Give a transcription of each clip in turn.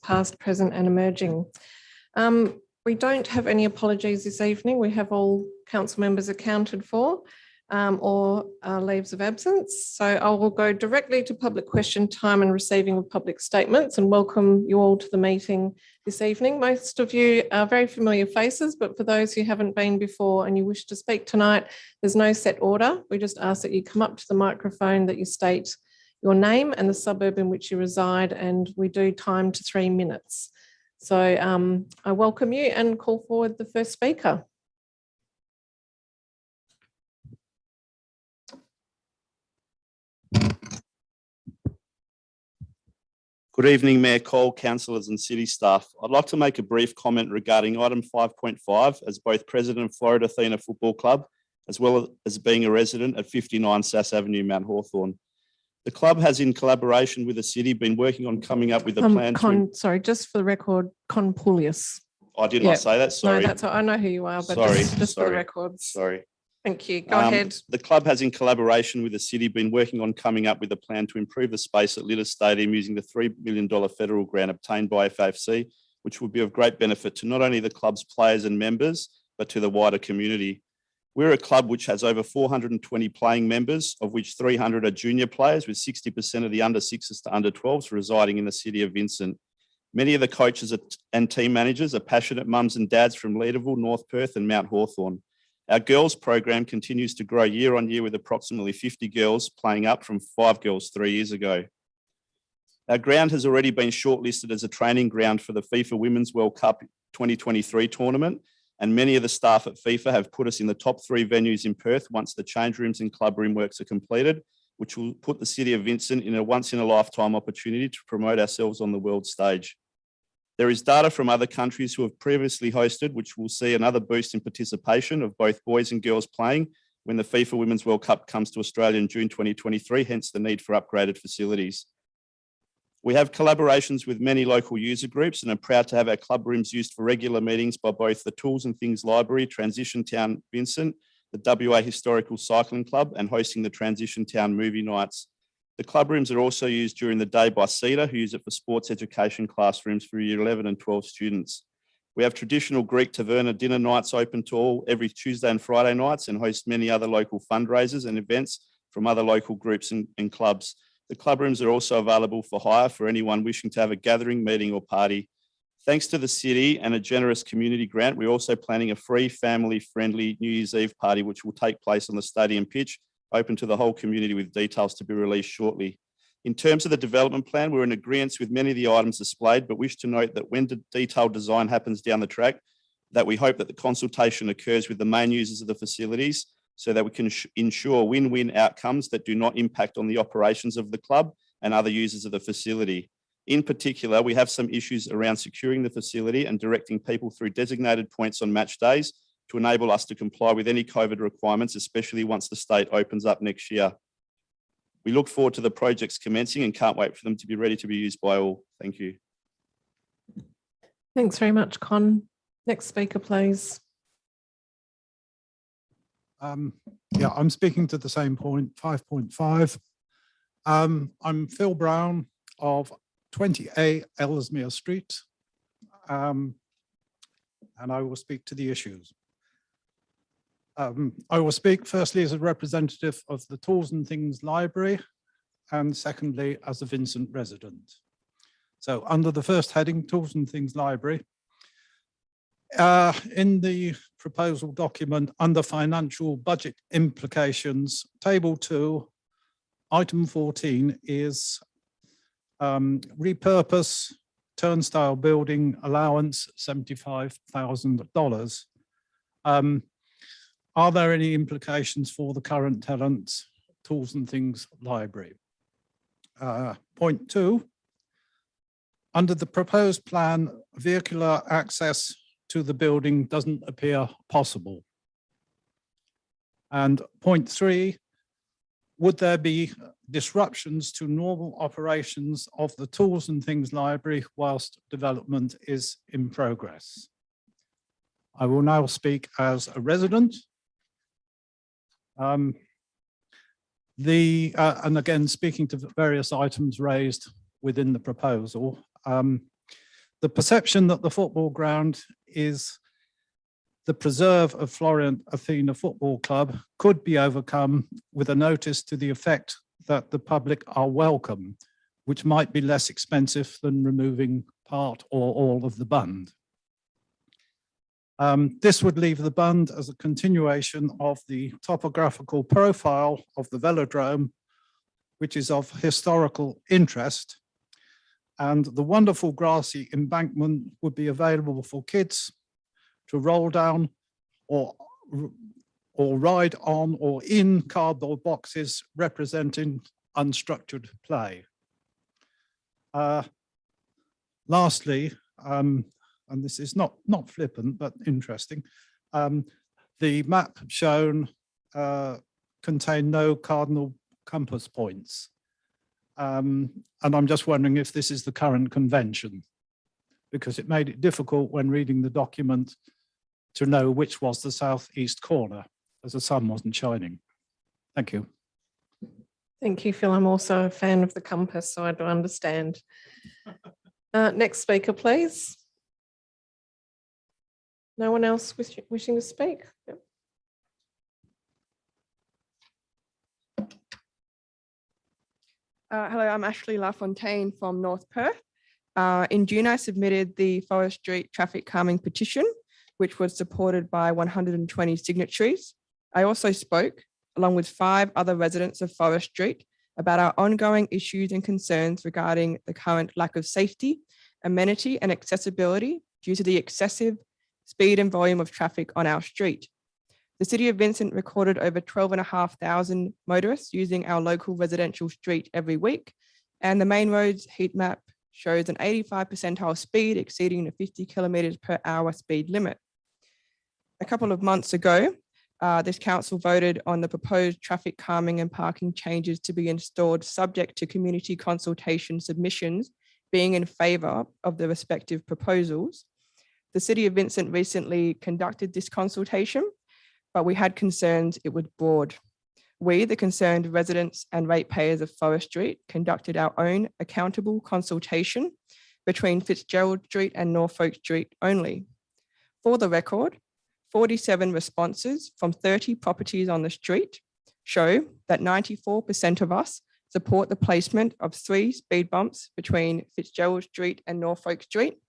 past, present and emerging. We don't have any apologies this evening. We have all council members accounted for or leaves of absence. So I will go directly to public question time and receiving of public statements and welcome you all to the meeting this evening. Most of you are very familiar faces, but for those who haven't been before and you wish to speak tonight, there's no set order. We just ask that you come up to the microphone, that you state your name and the suburb in which you reside, and we do time to 3 minutes. So I welcome you and call forward the first speaker. Good evening, Mayor Cole, councillors and city staff. I'd like to make a brief comment regarding item 5.5 as both president of Florida Athena Football Club, as well as being a resident at 59 Sass Avenue, Mount Hawthorn. The club has, in collaboration with the city, been working on coming up with a plan sorry, just for the record, Conpulius. I did not say that, sorry. No, that's I know who you are, but just for the records. Sorry. Thank you. Go ahead. The club has, in collaboration with the city, been working on coming up with a plan to improve the space at Litter Stadium using the $3 million federal grant obtained by FAFC, which will be of great benefit to not only the club's players and members, but to the wider community. We're a club which has over 420 playing members, of which 300 are junior players, with 60% of the under 6s to under 12s residing in the city of Vincent. Many of the coaches and team managers are passionate mums and dads from Leederville, North Perth and Mount Hawthorn. Our girls program continues to grow year on year with approximately 50 girls playing up from 5 girls 3 years ago. Our ground has already been shortlisted as a training ground for the FIFA Women's World Cup 2023 tournament, and many of the staff at FIFA have put us in the top 3 venues in Perth once the change rooms and club room works are completed, which will put the city of Vincent in a once-in-a-lifetime opportunity to promote ourselves on the world stage. There is data from other countries who have previously hosted, which will see another boost in participation of both boys and girls playing when the FIFA Women's World Cup comes to Australia in June 2023, hence the need for upgraded facilities. We have collaborations with many local user groups and are proud to have our club rooms used for regular meetings by both the Tools and Things Library, Transition Town Vincent, the WA Historical Cycling Club, and hosting the Transition Town movie nights. The club rooms are also used during the day by CEDA, who use it for sports education classrooms for year 11 and 12 students. We have traditional Greek taverna dinner nights open to all every Tuesday and Friday nights and host many other local fundraisers and events from other local groups and clubs. The club rooms are also available for hire for anyone wishing to have a gathering, meeting or party. Thanks to the city and a generous community grant, we're also planning a free family-friendly New Year's Eve party, which will take place on the stadium pitch, open to the whole community with details to be released shortly. In terms of the development plan, we're in agreement with many of the items displayed, but wish to note that when the detailed design happens down the track, that we hope that the consultation occurs with the main users of the facilities so that we can ensure win-win outcomes that do not impact on the operations of the club and other users of the facility. In particular, we have some issues around securing the facility and directing people through designated points on match days to enable us to comply with any COVID requirements, especially once the state opens up next year. We look forward to the projects commencing and can't wait for them to be ready to be used by all. Thank you. Thanks very much, Con. Next speaker, please. Yeah, I'm speaking to the same point, 5.5. I'm Phil Brown of 20A Ellesmere Street, and I will speak to the issues. I will speak firstly as a representative of the Tools and Things Library, and secondly as a Vincent resident. So under the first heading, Tools and Things Library, in the proposal document under financial budget implications, table 2, item 14 is repurpose turnstile building allowance $75,000. Are there any implications for the current tenants, Tools and Things Library? Point 2, under the proposed plan, vehicular access to the building doesn't appear possible. And point 3, would there be disruptions to normal operations of the Tools and Things Library whilst development is in progress? I will now speak as a resident. And again, speaking to various items raised within the proposal, The perception that the football ground is the preserve of Florent Athena Football Club could be overcome with a notice to the effect that the public are welcome, which might be less expensive than removing part or all of the bund. This would leave the bund as a continuation of the topographical profile of the velodrome, which is of historical interest. And the wonderful grassy embankment would be available for kids to roll down or ride on or in cardboard boxes representing unstructured play. Lastly, and this is not flippant, but interesting, the map shown contained no cardinal compass points. And I'm just wondering if this is the current convention, because it made it difficult when reading the document to know which was the southeast corner, as the sun wasn't shining. Thank you. Thank you, Phil. I'm also a fan of the compass, so I do understand. Next speaker, please. No one else wishing to speak? Yep. Hello, I'm Ashley LaFontaine from North Perth. In June, I submitted the Forest Street traffic calming petition, which was supported by 120 signatories. I also spoke, along with 5 other residents of Forest Street, about our ongoing issues and concerns regarding the current lack of safety, amenity, and accessibility due to the excessive speed and volume of traffic on our street. The City of Vincent recorded over 12,500 motorists using our local residential street every week, and the main roads heat map shows an 85 percentile speed exceeding the 50 kilometers per hour speed limit. A couple of months ago, this council voted on the proposed traffic calming and parking changes to be installed subject to community consultation submissions being in favour of the respective proposals. The City of Vincent recently conducted this consultation, but we had concerns it was broad. We, the concerned residents and ratepayers of Forest Street, conducted our own accountable consultation between Fitzgerald Street and Norfolk Street only. For the record, 47 responses from 30 properties on the street show that 94% of us support the placement of 3 speed bumps between Fitzgerald Street and Norfolk Street.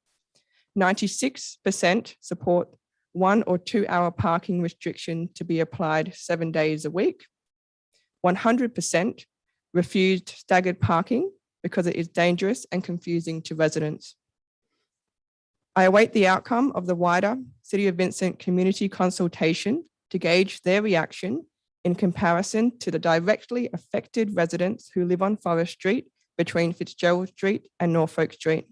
96% support 1 or 2 hour parking restriction to be applied 7 days a week. 100% refused staggered parking because it is dangerous and confusing to residents. I await the outcome of the wider City of Vincent community consultation to gauge their reaction in comparison to the directly affected residents who live on Forest Street between Fitzgerald Street and Norfolk Street.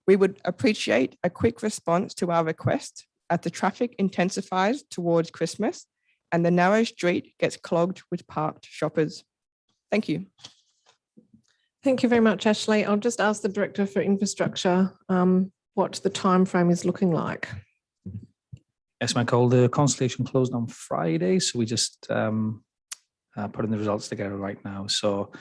We would appreciate a quick response to our request as the traffic intensifies towards Christmas and the narrow street gets clogged with parked shoppers. Thank you. Thank you very much, Ashley. I'll just ask the Director for Infrastructure what the time frame is looking like. Yes, Michael, the consultation closed on Friday, so we just putting the results together right now. So,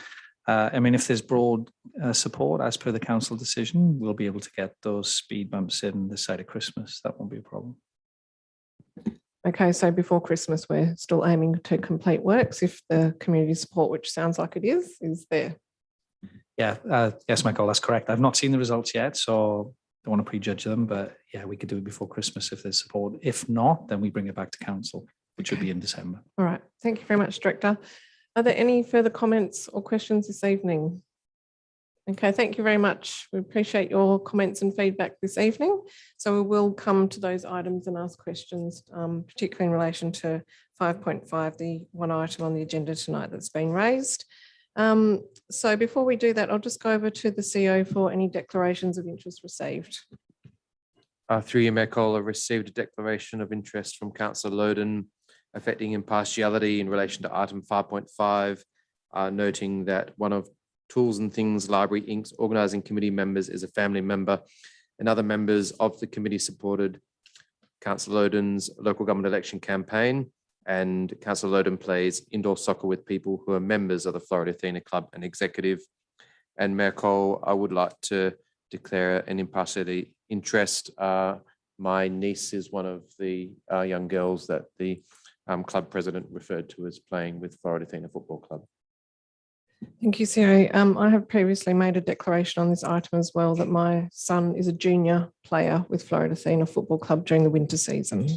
I mean, if there's broad support as per the council decision, we'll be able to get those speed bumps in this side of Christmas. That won't be a problem. Okay, so before Christmas, we're still aiming to complete works if the community support, which sounds like it is there. Yeah, yes, Michael, that's correct. I've not seen the results yet, so don't want to prejudge them, but yeah, we could do it before Christmas if there's support. If not, then we bring it back to council, which would be in December. All right, thank you very much, Director. Are there any further comments or questions this evening? Okay, thank you very much. We appreciate your comments and feedback this evening. So we will come to those items and ask questions, particularly in relation to 5.5, the one item on the agenda tonight that's been raised. So before we do that, I'll just go over to the CEO for any declarations of interest received. Through you, Mayor Cole, I received a declaration of interest from Councillor Loden affecting impartiality in relation to item 5.5, noting that one of Tools and Things Library Inc.'s organising committee members is a family member, and other members of the committee supported Councillor Loden's local government election campaign, and Councillor Loden plays indoor soccer with people who are members of the Florida Athena Club and executive. And Mayor Cole, I would like to declare an impartiality interest. My niece is one of the young girls that the club president referred to as playing with Florida Athena Football Club. Thank you, Siri. I have previously made a declaration on this item as well that my son is a junior player with Florida Athena Football Club during the winter season.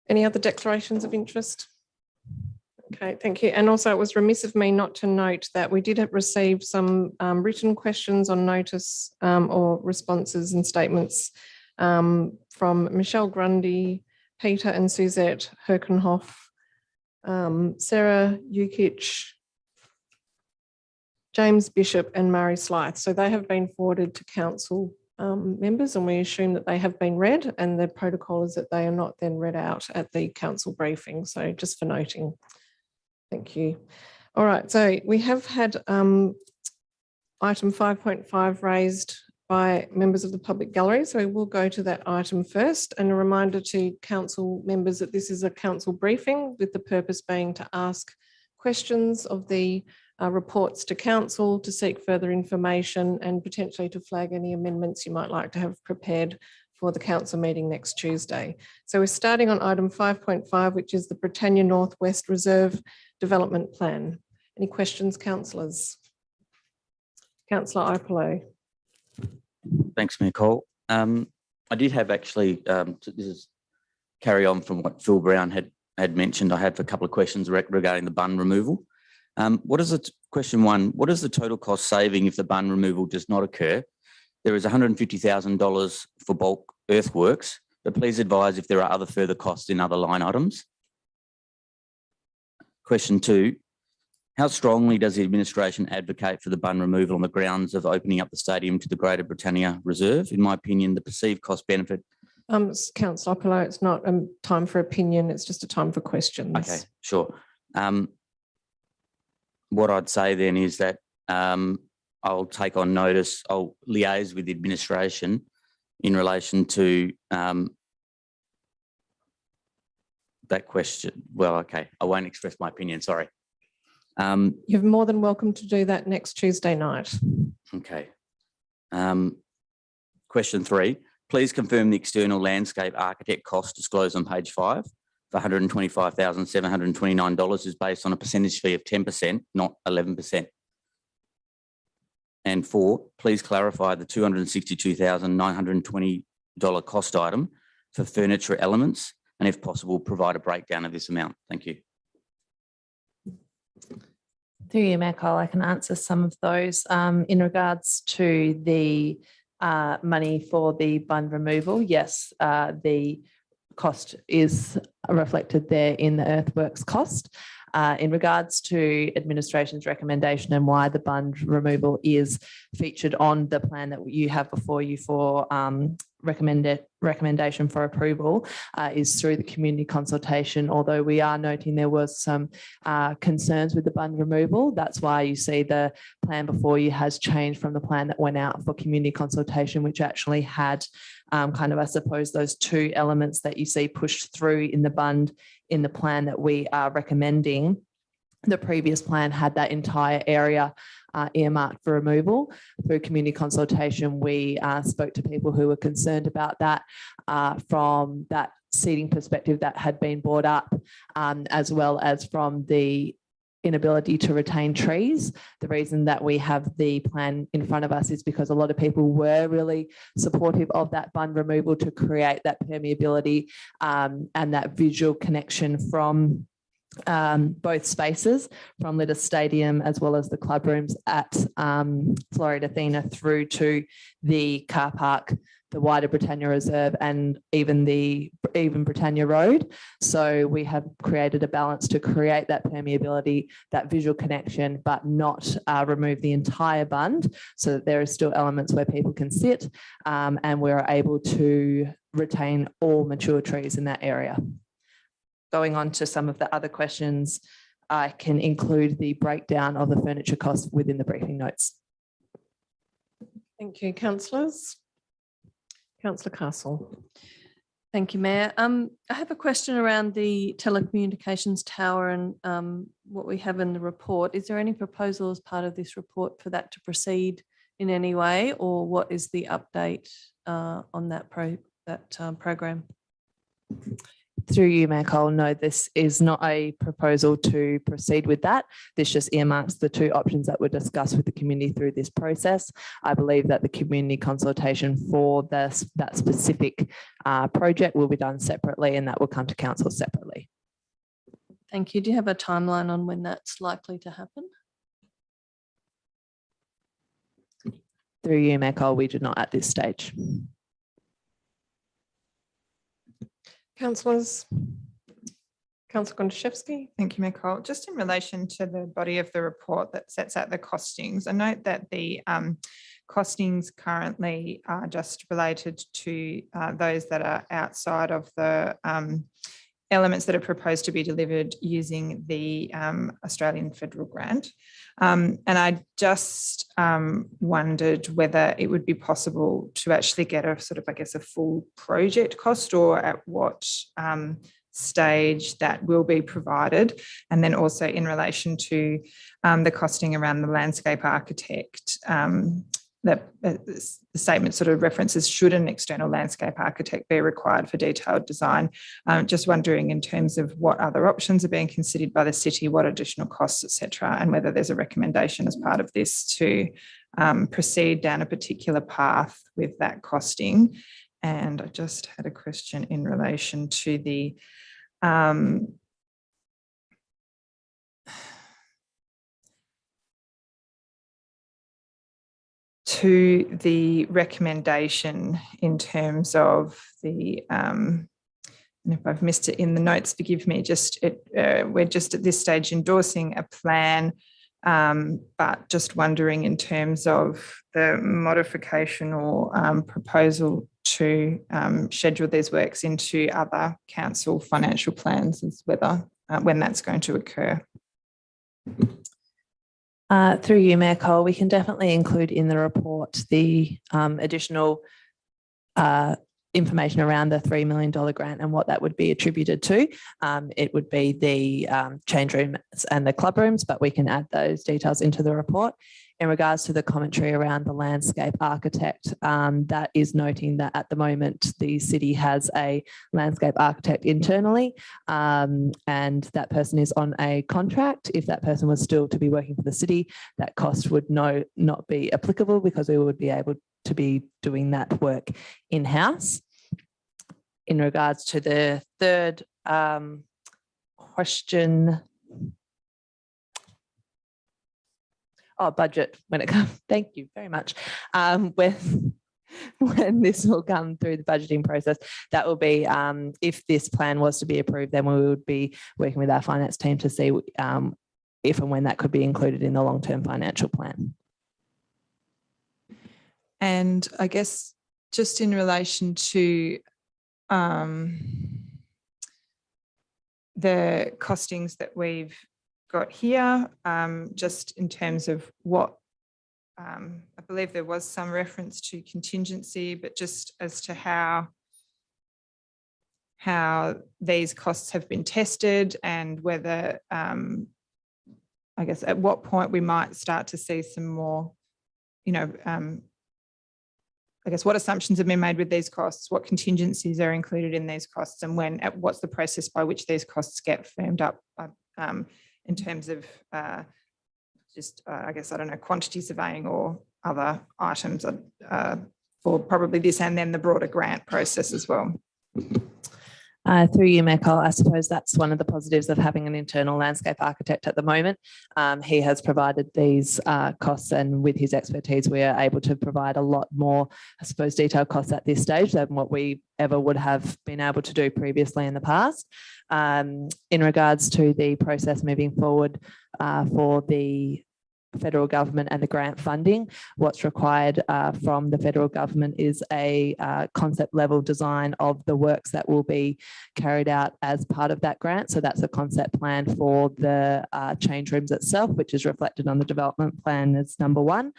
Any other declarations of interest? Okay, thank you. And also it was remiss of me not to note that we did receive some written questions on notice or responses and statements from Michelle Grundy, Peter and Suzette Herkenhoff, Sarah Ukic, James Bishop and Murray Slythe. So they have been forwarded to council members, and we assume that they have been read, and the protocol is that they are not then read out at the council briefing. So just for noting. Thank you. All right, so we have had item 5.5 raised by members of the public gallery. So we'll go to that item first, and a reminder to council members that this is a council briefing with the purpose being to ask questions of the reports to council, to seek further information and potentially to flag any amendments you might like to have prepared for the council meeting next Tuesday. So we're starting on item 5.5, which is the Britannia Northwest Reserve Development Plan. Any questions, councillors? Councillor Ipolo. Thanks, Mayor Cole. I did have actually, this is carry on from what Phil Brown had mentioned. I had a couple of questions regarding the bund removal. What is it? Question one, what is the total cost saving if the bund removal does not occur? There is $150,000 for bulk earthworks, but please advise if there are other further costs in other line items. Question two, how strongly does the administration advocate for the bund removal on the grounds of opening up the stadium to the Greater Britannia Reserve? In my opinion, the perceived cost benefit. Councillor Ipolo, it's not a time for opinion, it's just a time for questions. Okay, sure. What I'd say then is that I'll take on notice, I'll liaise with the administration in relation to that question. Well, okay, I won't express my opinion, sorry. You're more than welcome to do that next Tuesday night. Okay. Question three, please confirm the external landscape architect cost disclosed on page 5 for $125,729 is based on a percentage fee of 10%, not 11%. And 4, please clarify the $262,920 cost item for furniture elements, and if possible, provide a breakdown of this amount. Thank you. Through you, Mayor Cole, I can answer some of those. In regards to the money for the bund removal, yes, the cost is reflected there in the earthworks cost. In regards to administration's recommendation and why the bund removal is featured on the plan that you have before you for recommendation for approval is through the community consultation. Although we are noting there was some concerns with the bund removal, that's why you see the plan before you has changed from the plan that went out for community consultation, which actually had kind of, I suppose, those two elements that you see pushed through in the bund in the plan that we are recommending. The previous plan had that entire area earmarked for removal. Through community consultation, we spoke to people who were concerned about that from that seating perspective that had been brought up, as well as from the inability to retain trees. The reason that we have the plan in front of us is because a lot of people were really supportive of that bund removal to create that permeability and that visual connection from both spaces, from Litter Stadium as well as the club rooms at Florida Athena through to the car park, the wider Britannia Reserve, and even Britannia Road. So we have created a balance to create that permeability, that visual connection, but not remove the entire bund, so that there are still elements where people can sit, and we're able to retain all mature trees in that area. Going on to some of the other questions, I can include the breakdown of the furniture costs within the briefing notes. Thank you, councillors. Councillor Castle. Thank you, Mayor. I have a question around the telecommunications tower and what we have in the report. Is there any proposal as part of this report for that to proceed in any way, or what is the update on that program? Through you, Mayor Cole, no, this is not a proposal to proceed with that. This just earmarks the two options that were discussed with the community through this process. I believe that the community consultation for that specific project will be done separately, and that will come to council separately. Thank you. Do you have a timeline on when that's likely to happen? Through you, Mayor Cole, we do not at this stage. Councillors. Councillor Gontaszewski. Thank you, Mayor Cole. Just in relation to the body of the report that sets out the costings, I note that the costings currently are just related to those that are outside of the elements that are proposed to be delivered using the Australian federal grant. And I just wondered whether it would be possible to actually get a sort of, I guess, a full project cost, or at what stage that will be provided. And then also in relation to the costing around the landscape architect, that the statement sort of references, should an external landscape architect be required for detailed design? Just wondering in terms of what other options are being considered by the city, what additional costs, etc., and whether there's a recommendation as part of this to proceed down a particular path with that costing. And I just had a question in relation to the recommendation in terms of the, and if I've missed it in the notes, forgive me, we're just at this stage endorsing a plan, but just wondering in terms of the modification or proposal to schedule these works into other council financial plans, as whether when that's going to occur. Through you, Mayor Cole, we can definitely include in the report the additional information around the $3 million grant and what that would be attributed to. It would be the change rooms and the club rooms, but we can add those details into the report. In regards to the commentary around the landscape architect, that is noting that at the moment the city has a landscape architect internally, and that person is on a contract. If that person was still to be working for the city, that cost would not be applicable, because we would be able to be doing that work in-house. In regards to the third question, budget, when it comes, thank you very much. When this will come through the budgeting process, that will be, if this plan was to be approved, then we would be working with our finance team to see if and when that could be included in the long-term financial plan. And I guess just in relation to the costings that we've got here, just in terms of what, I believe there was some reference to contingency, but just as to how these costs have been tested, and whether, I guess, at what point we might start to see some more, I guess, what assumptions have been made with these costs, what contingencies are included in these costs, and what's the process by which these costs get firmed up in terms of I guess, I don't know, quantity surveying or other items for probably this, and then the broader grant process as well. Through you, Mayor Cole, I suppose that's one of the positives of having an internal landscape architect at the moment. He has provided these costs, and with his expertise, we are able to provide a lot more, I suppose, detailed costs at this stage than what we ever would have been able to do previously in the past. In regards to the process moving forward for the federal government and the grant funding, what's required from the federal government is a concept level design of the works that will be carried out as part of that grant. So that's a concept plan for the change rooms itself, which is reflected on the development plan as number one.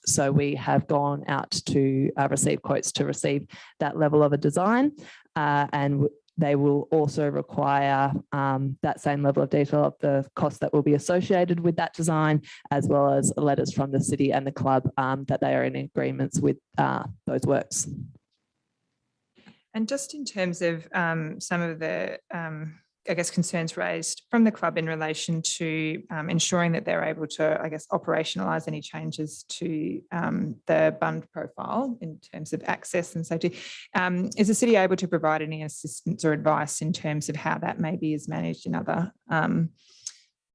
So we have gone out to receive quotes to receive that level of a design, and they will also require that same level of detail of the costs that will be associated with that design, as well as letters from the city and the club that they are in agreements with those works. And just in terms of some of the, I guess, concerns raised from the club in relation to ensuring that they're able to, I guess, operationalise any changes to the bund profile in terms of access and safety. Is the city able to provide any assistance or advice in terms of how that maybe is managed in other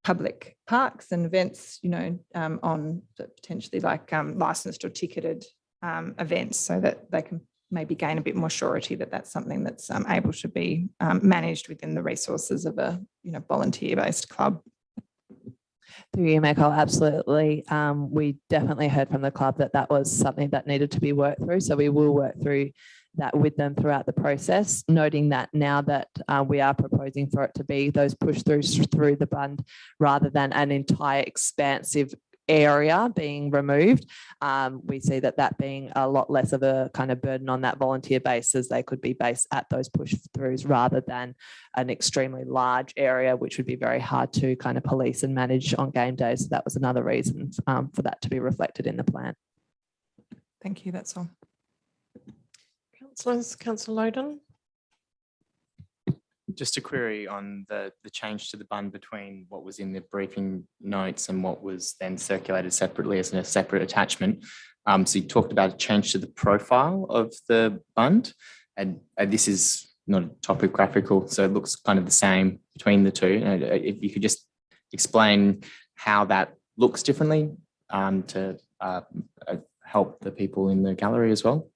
public parks and events, you know, on potentially like licensed or ticketed events, so that they can maybe gain a bit more surety that that's something that's able to be managed within the resources of a, you know, volunteer-based club? Through you, Michael, absolutely. We definitely heard from the club that that was something that needed to be worked through. So we will work through that with them throughout the process, noting that now that we are proposing for it to be those push-throughs through the bund rather than an entire expansive area being removed, we see that that being a lot less of a kind of burden on that volunteer basis. They could be based at those push throughs rather than an extremely large area, which would be very hard to kind of police and manage on game days. So that was another reason for that to be reflected in the plan. Thank you, that's all. Councillors, Councillor Loden. Just a query on the change to the bund between what was in the briefing notes and what was then circulated separately as a separate attachment. So you talked about a change to the profile of the bund, and this is not topographical, so it looks kind of the same between the two. If you could just explain how that looks differently to help the people in the gallery as well.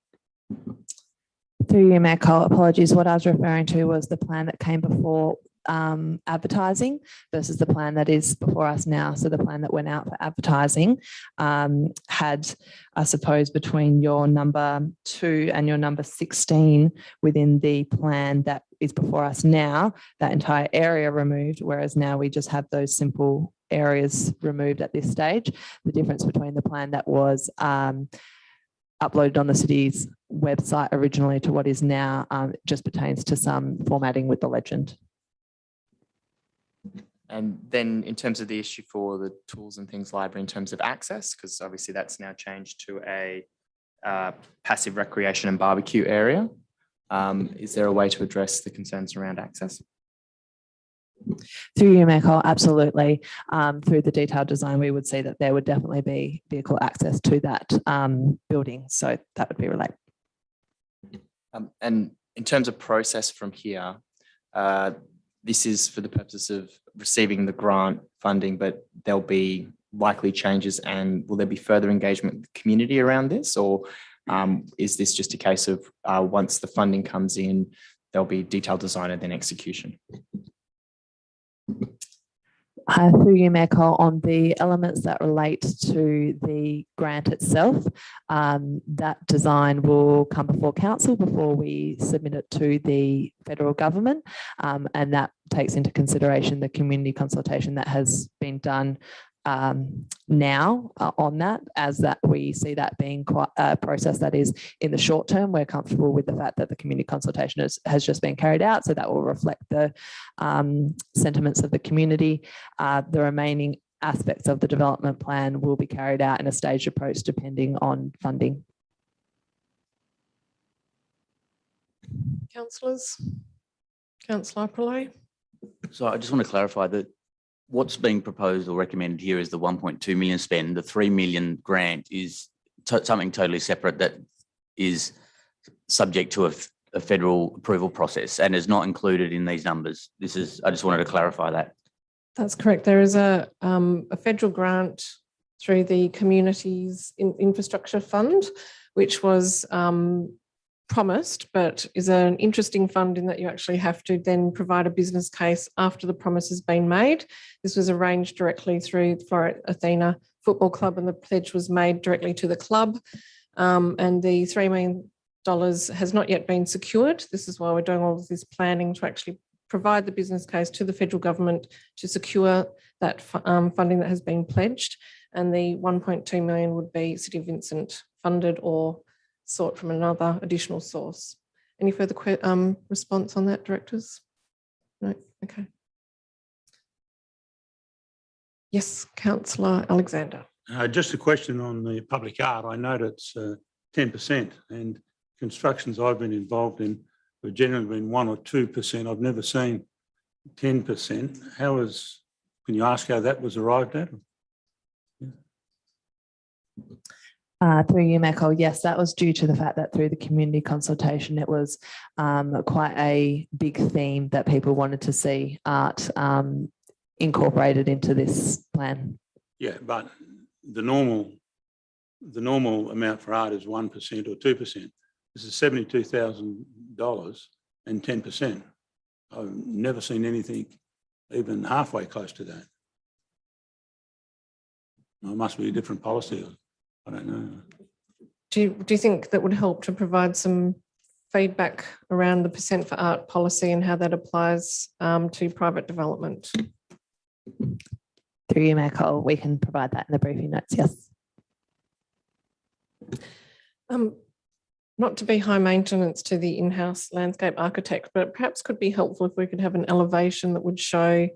Through you, Mayor Cole, apologies. What I was referring to was the plan that came before advertising versus the plan that is before us now. So the plan that went out for advertising had, I suppose, between your number 2 and your number 16 within the plan that is before us now, that entire area removed, whereas now we just have those simple areas removed at this stage. The difference between the plan that was uploaded on the city's website originally to what is now just pertains to some formatting with the legend. And then in terms of the issue for the tools and things library in terms of access, because obviously that's now changed to a passive recreation and barbecue area. Is there a way to address the concerns around access? Through you, Michael, absolutely. Through the detailed design, we would see that there would definitely be vehicle access to that building. So that would be related. And in terms of process from here, this is for the purpose of receiving the grant funding, but there'll be likely changes, and will there be further engagement with the community around this, or is this just a case of once the funding comes in, there'll be detailed design and then execution? Through you, Michael, on the elements that relate to the grant itself, that design will come before council before we submit it to the federal government, and that takes into consideration the community consultation that has been done now on that, as that we see that being quite a process that is in the short term. We're comfortable with the fact that the community consultation has just been carried out, so that will reflect the sentiments of the community. The remaining aspects of the development plan will be carried out in a staged approach depending on funding. Councillors, Councillor Pillay. So I just want to clarify that what's being proposed or recommended here is the 1.2 million spend. The 3 million grant is something totally separate that is subject to a federal approval process and is not included in these numbers. I just wanted to clarify that. That's correct. There is a federal grant through the Communities Infrastructure Fund, which was promised, but is an interesting fund in that you actually have to then provide a business case after the promise has been made. This was arranged directly through Floret Athena Football Club, and the pledge was made directly to the club. And the $3 million has not yet been secured. This is why we're doing all of this planning to actually provide the business case to the federal government to secure that funding that has been pledged. And the 1.2 million would be City of Vincent funded or sought from another additional source. Any further response on that, directors? No, okay. Yes, Councillor Alexander. Just a question on the public art. I note it's 10%, and constructions I've been involved in have generally been 1 or 2%. I've never seen 10%. Can you ask how that was arrived at? Through you, Michael. Yes, that was due to the fact that through the community consultation, it was quite a big theme that people wanted to see art incorporated into this plan. Yeah, but the normal amount for art is 1% or 2%. This is $72,000 and 10%. I've never seen anything even halfway close to that. Well, it must be a different policy. I don't know. Do you think that would help to provide some feedback around the % for art policy and how that applies to private development? Through you, Michael, we can provide that in the briefing notes, yes. Not to be high maintenance to the in-house landscape architect, but perhaps could be helpful if we could have an elevation that would show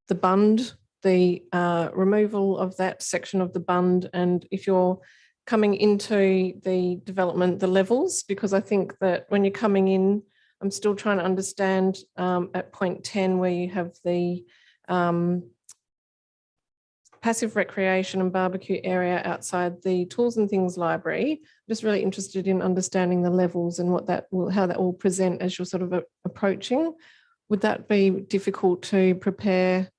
the bund, the removal of that section of the bund, and if you're coming into the development, the levels, because I think that when you're coming in, I'm still trying to understand at point 10 where you have the passive recreation and barbecue area outside the tools and things library. I'm just really interested in understanding the levels and how that will present as you're sort of approaching. Would that be difficult to prepare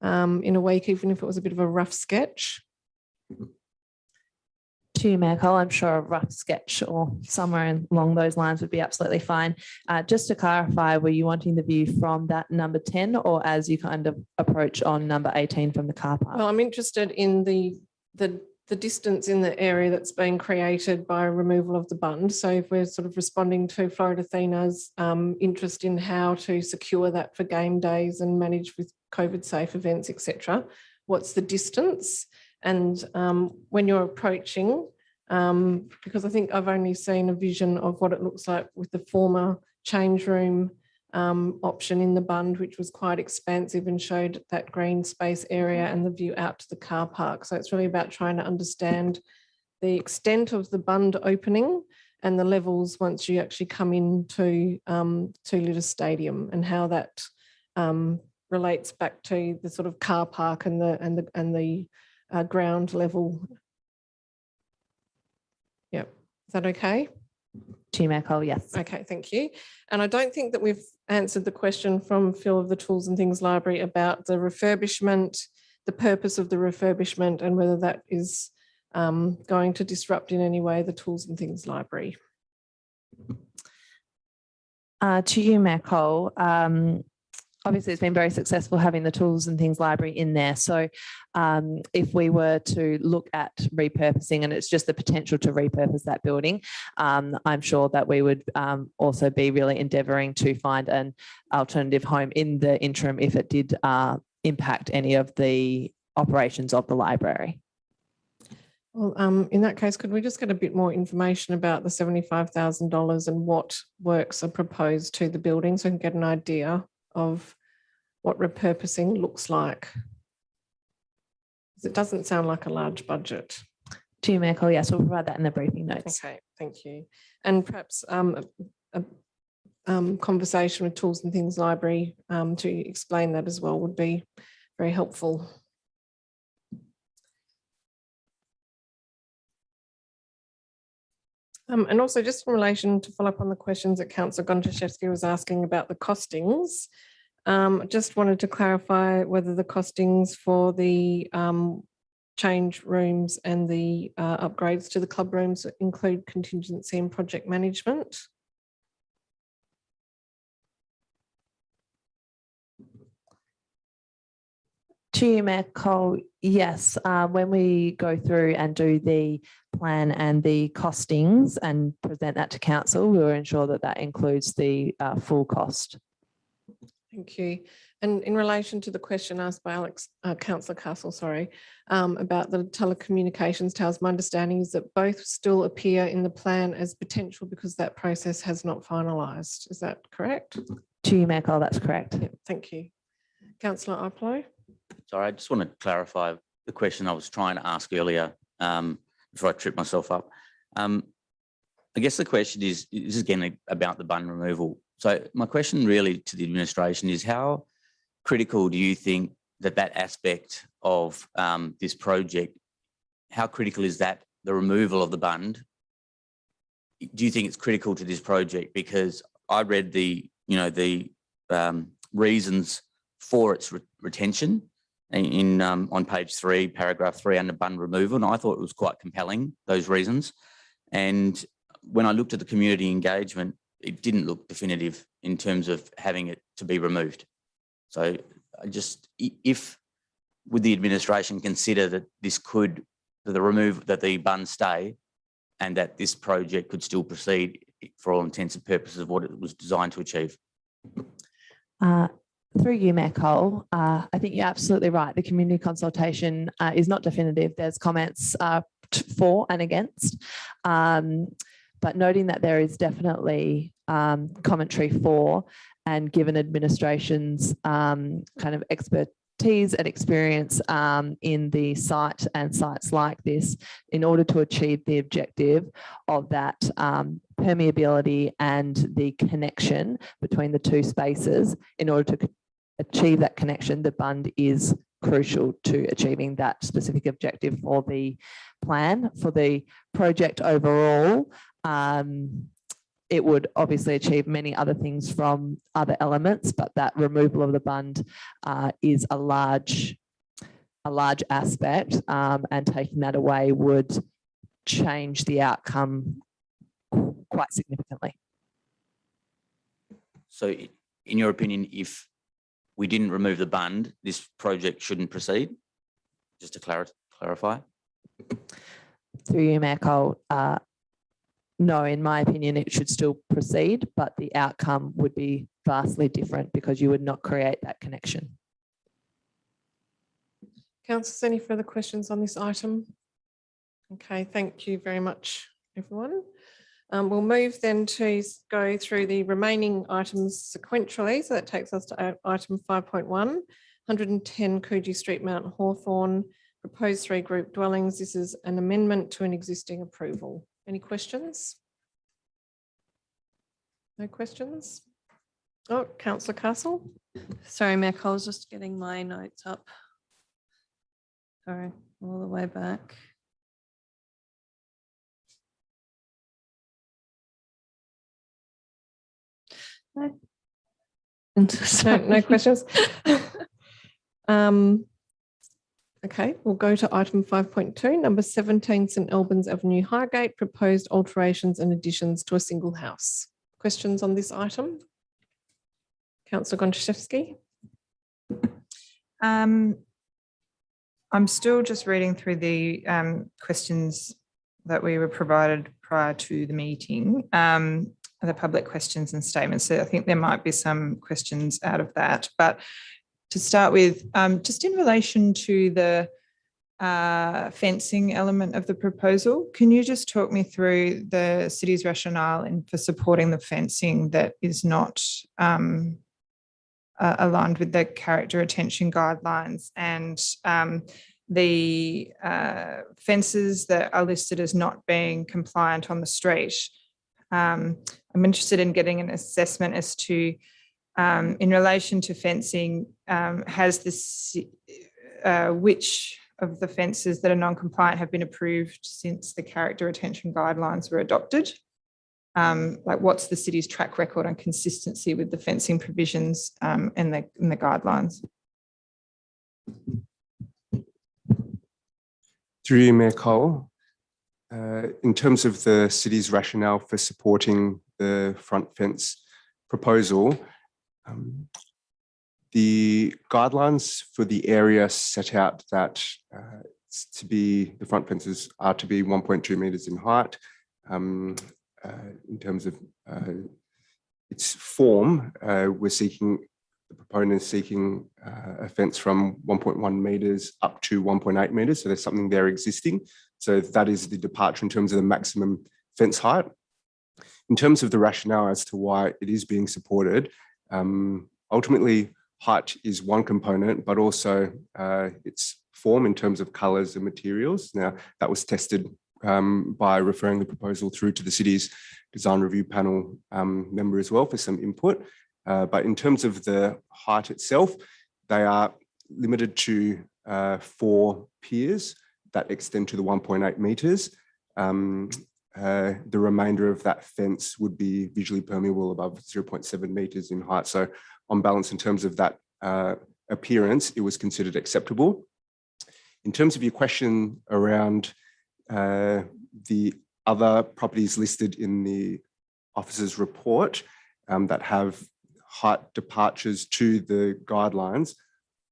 in a week, even if it was a bit of a rough sketch? To you, Michael, I'm sure a rough sketch or somewhere along those lines would be absolutely fine. Just to clarify, were you wanting the view from that number 10 or as you kind of approach on number 18 from the car park? Well, I'm interested in the distance in the area that's being created by removal of the bund. So if we're sort of responding to Florida Athena's interest in how to secure that for game days and manage with COVID safe events, etc., what's the distance? And when you're approaching, because I think I've only seen a vision of what it looks like with the former change room option in the bund, which was quite expansive and showed that green space area and the view out to the car park. So it's really about trying to understand the extent of the bund opening and the levels once you actually come into 2 Litre Stadium and how that relates back to the sort of car park and the ground level. Yep. Is that okay? To you, Michael, yes. Okay, thank you. And I don't think that we've answered the question from Phil of the Tools and Things Library about the refurbishment, the purpose of the refurbishment, and whether that is going to disrupt in any way the Tools and Things Library. To you, Michael, obviously, it's been very successful having the Tools and Things Library in there. So if we were to look at repurposing, and it's just the potential to repurpose that building, I'm sure that we would also be really endeavouring to find an alternative home in the interim if it did impact any of the operations of the library. Well, in that case, could we just get a bit more information about the $75,000 and what works are proposed to the building so we can get an idea of what repurposing looks like? It doesn't sound like a large budget. To you, Michael, yes, we'll provide that in the briefing notes. Okay, thank you. And perhaps a conversation with Tools and Things Library to explain that as well would be very helpful. And also just in relation to follow up on the questions that Councillor Gontaszewski was asking about the costings, just wanted to clarify whether the costings for the change rooms and the upgrades to the club rooms include contingency and project management. To you, Michael, yes. When we go through and do the plan and the costings and present that to council, we will ensure that that includes the full cost. Thank you. And in relation to the question asked by Councillor Castle, about the telecommunications towers, my understanding is that both still appear in the plan as potential because that process has not finalised. Is that correct? To you, Mayor Cole, that's correct. Yeah, thank you. Councillor Iplo. Sorry, I just want to clarify the question I was trying to ask earlier before I tripped myself up. I guess the question is again about the bund removal. So my question really to the administration is, how critical do you think that aspect of this project, how critical is that, the removal of the bund? Do you think it's critical to this project? Because I read the reasons for its retention on page 3, paragraph 3 under bund removal, and I thought it was quite compelling, those reasons. And when I looked at the community engagement, it didn't look definitive in terms of having it to be removed. So if would the administration consider that that the bund stay and that this project could still proceed for all intents and purposes of what it was designed to achieve? Through you, Mayor Cole, I think you're absolutely right. The community consultation is not definitive. There's comments for and against, but noting that there is definitely commentary for, and given administration's kind of expertise and experience in the site and sites like this, in order to achieve the objective of that permeability and the connection between the two spaces, in order to achieve that connection, the bund is crucial to achieving that specific objective for the plan. For the project overall, it would obviously achieve many other things from other elements, but that removal of the bund is a large aspect, and taking that away would change the outcome quite significantly. So in your opinion, if we didn't remove the bund, this project shouldn't proceed? Just to clarify. Through you, Mayor Cole, no, in my opinion, it should still proceed, but the outcome would be vastly different because you would not create that connection. Councillors, any further questions on this item? Okay, thank you very much, everyone. We'll move then to go through the remaining items sequentially. So that takes us to item 5.1, 110 Coogee Street, Mount Hawthorn, proposed 3 group dwellings. This is an amendment to an existing approval. Any questions? No questions? Oh, Councillor Castle. Sorry, Mayor Cole, I was just getting my notes up. Sorry, all the way back. No, no questions. Okay, we'll go to item 5.2, number 17 St Albans Avenue, Highgate, proposed alterations and additions to a single house. Questions on this item? Councillor Gontaszewski. I'm still just reading through the questions that we were provided prior to the meeting, the public questions and statements. So I think there might be some questions out of that. But to start with, just in relation to the fencing element of the proposal, can you just talk me through the city's rationale for supporting the fencing that is not aligned with the character retention guidelines, and the fences that are listed as not being compliant on the street? I'm interested in getting an assessment as to, in relation to fencing, has this which of the fences that are non-compliant have been approved since the character retention guidelines were adopted? Like, what's the city's track record and consistency with the fencing provisions in the guidelines? Through you, Mayor Cole, in terms of the city's rationale for supporting the front fence proposal, the guidelines for the area set out that the front fences are to be 1.2 metres in height. In terms of its form, we're seeking the proponent is seeking a fence from 1.1 metres up to 1.8 metres. So there's something there existing. So that is the departure in terms of the maximum fence height. In terms of the rationale as to why it is being supported, ultimately height is one component, but also its form in terms of colours and materials. Now, that was tested by referring the proposal through to the city's design review panel member as well for some input. But in terms of the height itself, they are limited to 4 piers that extend to the 1.8 metres. The remainder of that fence would be visually permeable above 0.7 metres in height. So on balance, in terms of that appearance, it was considered acceptable. In terms of your question around the other properties listed in the officer's report that have height departures to the guidelines,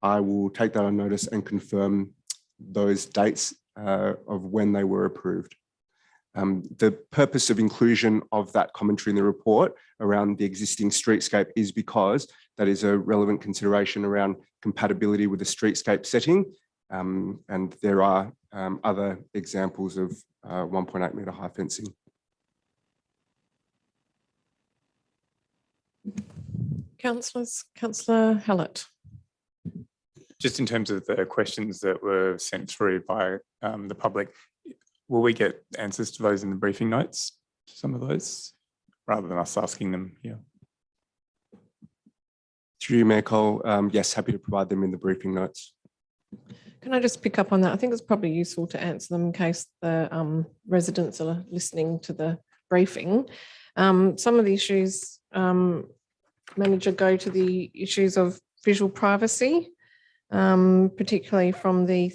I will take that on notice and confirm those dates of when they were approved. The purpose of inclusion of that commentary in the report around the existing streetscape is because that is a relevant consideration around compatibility with the streetscape setting. And there are other examples of 1.8 metre high fencing. Councillors, Councillor Hallett. Just in terms of the questions that were sent through by the public, will we get answers to those in the briefing notes, some of those, rather than us asking them here? Through you, Mayor Cole, yes, happy to provide them in the briefing notes. Can I just pick up on that? I think it's probably useful to answer them in case the residents are listening to the briefing. Some of the issues, Manager, go to the issues of visual privacy, particularly from the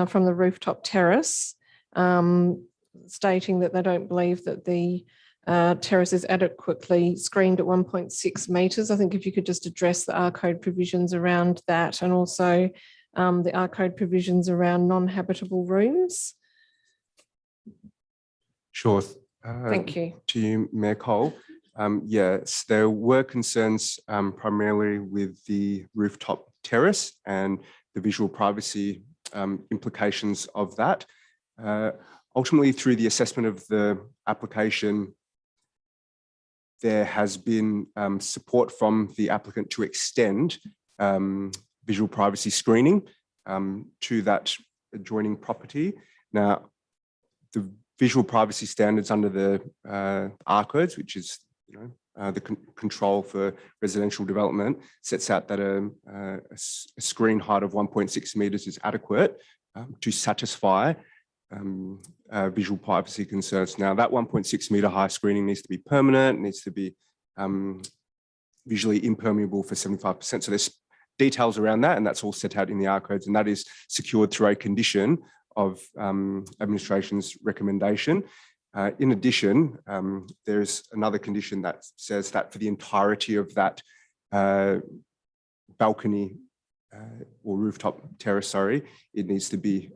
from the rooftop terrace, stating that they don't believe that the terrace is adequately screened at 1.6 metres. I think if you could just address the R code provisions around that, and also the R code provisions around non-habitable rooms. Sure. Thank you. To you, Mayor Cole. Yes, there were concerns primarily with the rooftop terrace and the visual privacy implications of that. Ultimately, through the assessment of the application, there has been support from the applicant to extend visual privacy screening to that adjoining property. Now, the visual privacy standards under the R codes, which is the control for residential development, sets out that a screen height of 1.6 metres is adequate to satisfy visual privacy concerns. Now, that 1.6 metre high screening needs to be permanent, needs to be visually impermeable for 75%. So there's details around that, and that's all set out in the R codes, and that is secured through a condition of administration's recommendation. In addition, there's another condition that says that for the entirety of that balcony or rooftop terrace, it needs to be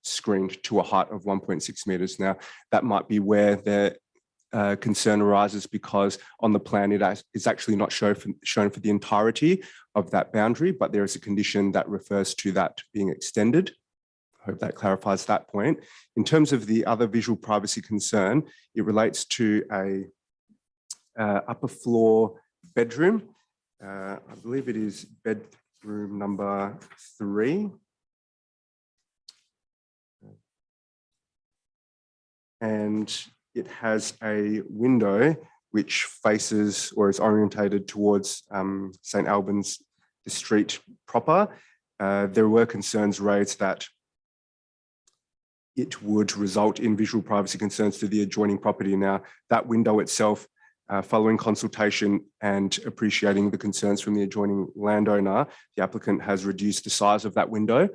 screened to a height of 1.6 metres. Now, that might be where the concern arises, because on the plan it is actually not shown for the entirety of that boundary, but there is a condition that refers to that being extended. I hope that clarifies that point. In terms of the other visual privacy concern, it relates to a upper floor bedroom. I believe it is bedroom number 3. And it has a window which faces or is orientated towards St. Albans, the street proper. There were concerns raised that it would result in visual privacy concerns to the adjoining property. Now, that window itself, following consultation and appreciating the concerns from the adjoining landowner, the applicant has reduced the size of that window,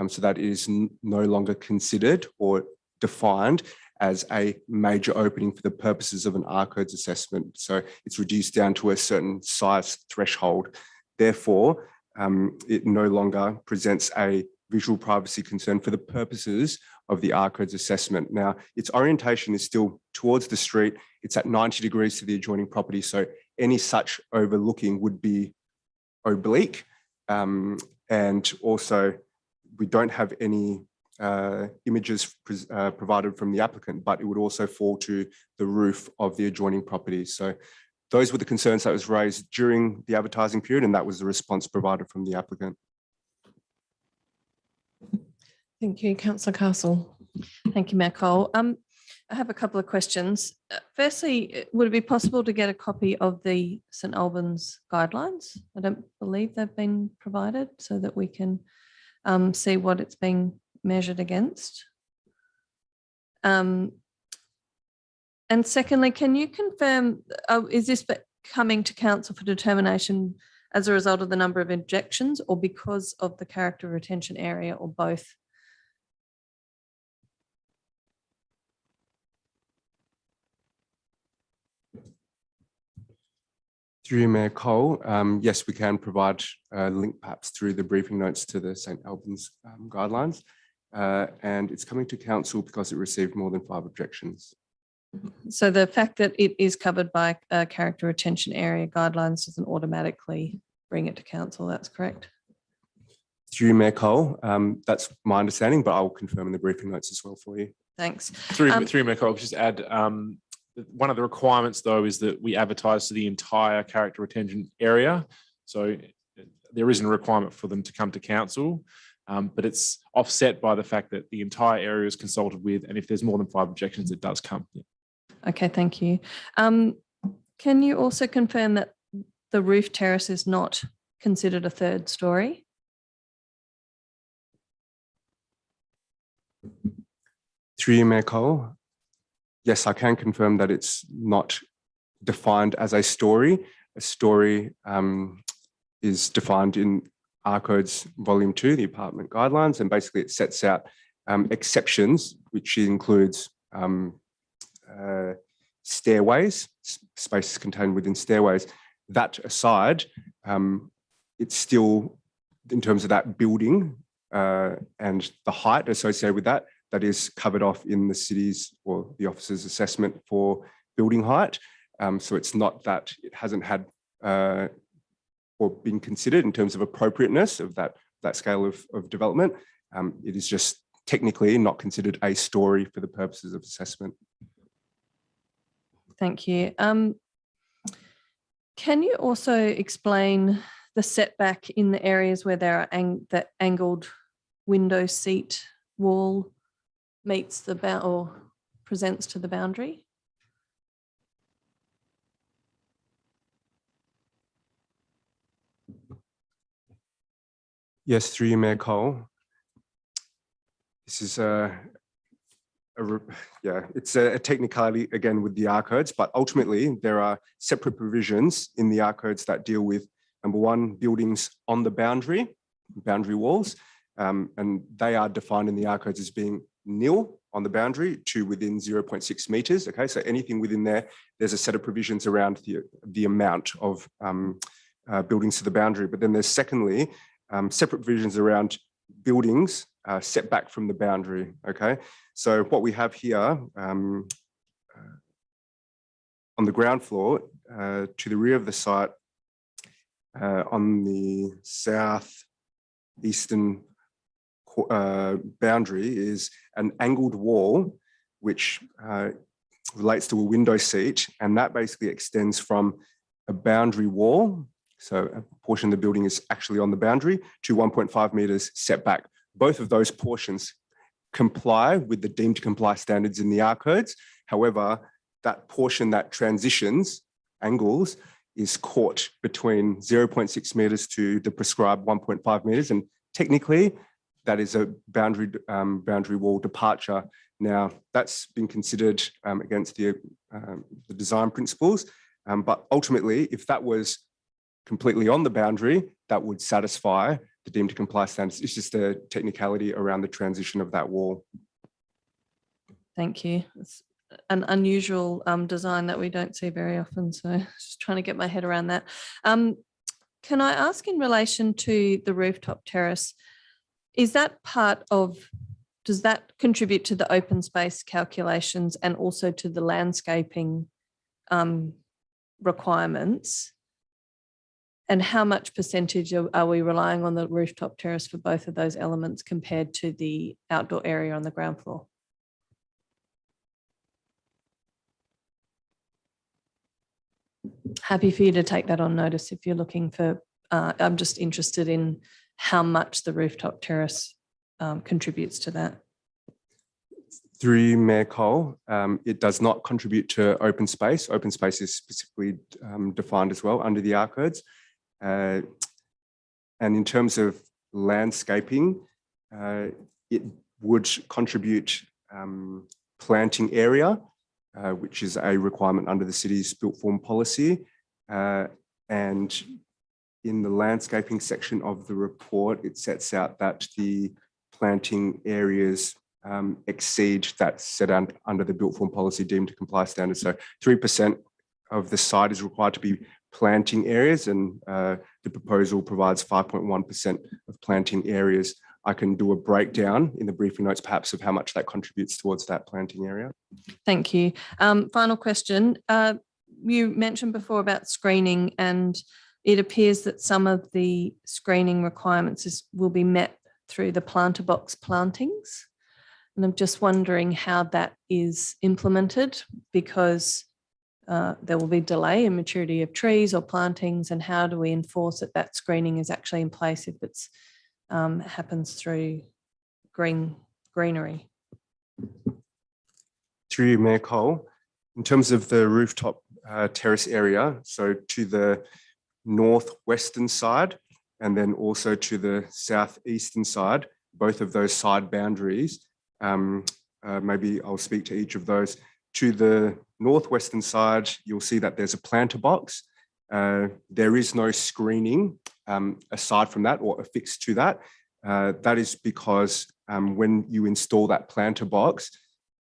so that is no longer considered or defined as a major opening for the purposes of an R codes assessment. So it's reduced down to a certain size threshold. Therefore, it no longer presents a visual privacy concern for the purposes of the R codes assessment. Now, its orientation is still towards the street. It's at 90 degrees to the adjoining property. So any such overlooking would be oblique. And also, we don't have any images provided from the applicant, but it would also fall to the roof of the adjoining property. So those were the concerns that was raised during the advertising period, and that was the response provided from the applicant. Thank you, Councillor Castle. Thank you, Mayor Cole. I have a couple of questions. Firstly, would it be possible to get a copy of the St Albans guidelines? I don't believe they've been provided, so that we can see what it's being measured against. And secondly, can you confirm, is this coming to council for determination as a result of the number of injections or because of the character retention area, or both? Through you, Mayor Cole, yes, we can provide a link perhaps through the briefing notes to the St Albans guidelines. And it's coming to council because it received more than 5 objections. So the fact that it is covered by character retention area guidelines doesn't automatically bring it to council, that's correct? Through you, Mayor Cole, that's my understanding, but I will confirm in the briefing notes as well for you. Thanks. Through Mayor Cole, just add, one of the requirements though is that we advertise to the entire character retention area. So there isn't a requirement for them to come to council, but it's offset by the fact that the entire area is consulted with, and if there's more than 5 objections, it does come. Yeah. Okay, thank you. Can you also confirm that the roof terrace is not considered a 3rd story? Through you, Mayor Cole, yes, I can confirm that it's not defined as a story. A story is defined in R Codes Volume 2, the apartment guidelines, and basically it sets out exceptions, which includes stairways, spaces contained within stairways. That aside, it's still, in terms of that building and the height associated with that, that is covered off in the city's or the officer's assessment for building height. So it's not that it hasn't had or been considered in terms of appropriateness of that scale of development. It is just technically not considered a story for the purposes of assessment. Thank you. Can you also explain the setback in the areas where there are the angled window seat wall meets the or presents to the boundary? Yes, through you, Mayor Cole. This is it's a technicality again with the R codes, but ultimately there are separate provisions in the R codes that deal with, number 1, buildings on the boundary walls, and they are defined in the R codes as being nil on the boundary to within 0.6 meters. Okay, so anything within there's a set of provisions around the amount of buildings to the boundary. But then there's secondly, separate provisions around buildings set back from the boundary. Okay, so what we have here on the ground floor to the rear of the site on the southeastern boundary is an angled wall which relates to a window seat, and that basically extends from a boundary wall, so a portion of the building is actually on the boundary, to 1.5 meters setback. Both of those portions comply with the deemed to comply standards in the R codes. However, that portion that transitions angles is caught between 0.6 meters to the prescribed 1.5 meters, and technically that is a boundary wall departure. Now, that's been considered against the design principles, but ultimately, if that was completely on the boundary, that would satisfy the deemed to comply standards. It's just a technicality around the transition of that wall. Thank you. It's an unusual design that we don't see very often, so just trying to get my head around that. Can I ask in relation to the rooftop terrace, is that part of, does that contribute to the open space calculations and also to the landscaping requirements? And how much percentage are we relying on the rooftop terrace for both of those elements compared to the outdoor area on the ground floor? Happy for you to take that on notice if you're looking for, I'm just interested in how much the rooftop terrace contributes to that. Through you, Mayor Cole, it does not contribute to open space. Open space is specifically defined as well under the R codes. And in terms of landscaping, it would contribute planting area, which is a requirement under the city's built form policy. And in the landscaping section of the report, it sets out that the planting areas exceed that set under the built form policy deemed to comply standards. So 3% of the site is required to be planting areas, and the proposal provides 5.1% of planting areas. I can do a breakdown in the briefing notes perhaps of how much that contributes towards that planting area. Thank you. Final question. You mentioned before about screening, and it appears that some of the screening requirements will be met through the planter box plantings. And I'm just wondering how that is implemented, because there will be delay in maturity of trees or plantings, and how do we enforce that that screening is actually in place if it's happens through greenery? Through you, Mayor Cole, in terms of the rooftop terrace area, so to the northwestern side and then also to the southeastern side, both of those side boundaries, maybe I'll speak to each of those. To the northwestern side, you'll see that there's a planter box. There is no screening aside from that or affixed to that. That is because when you install that planter box,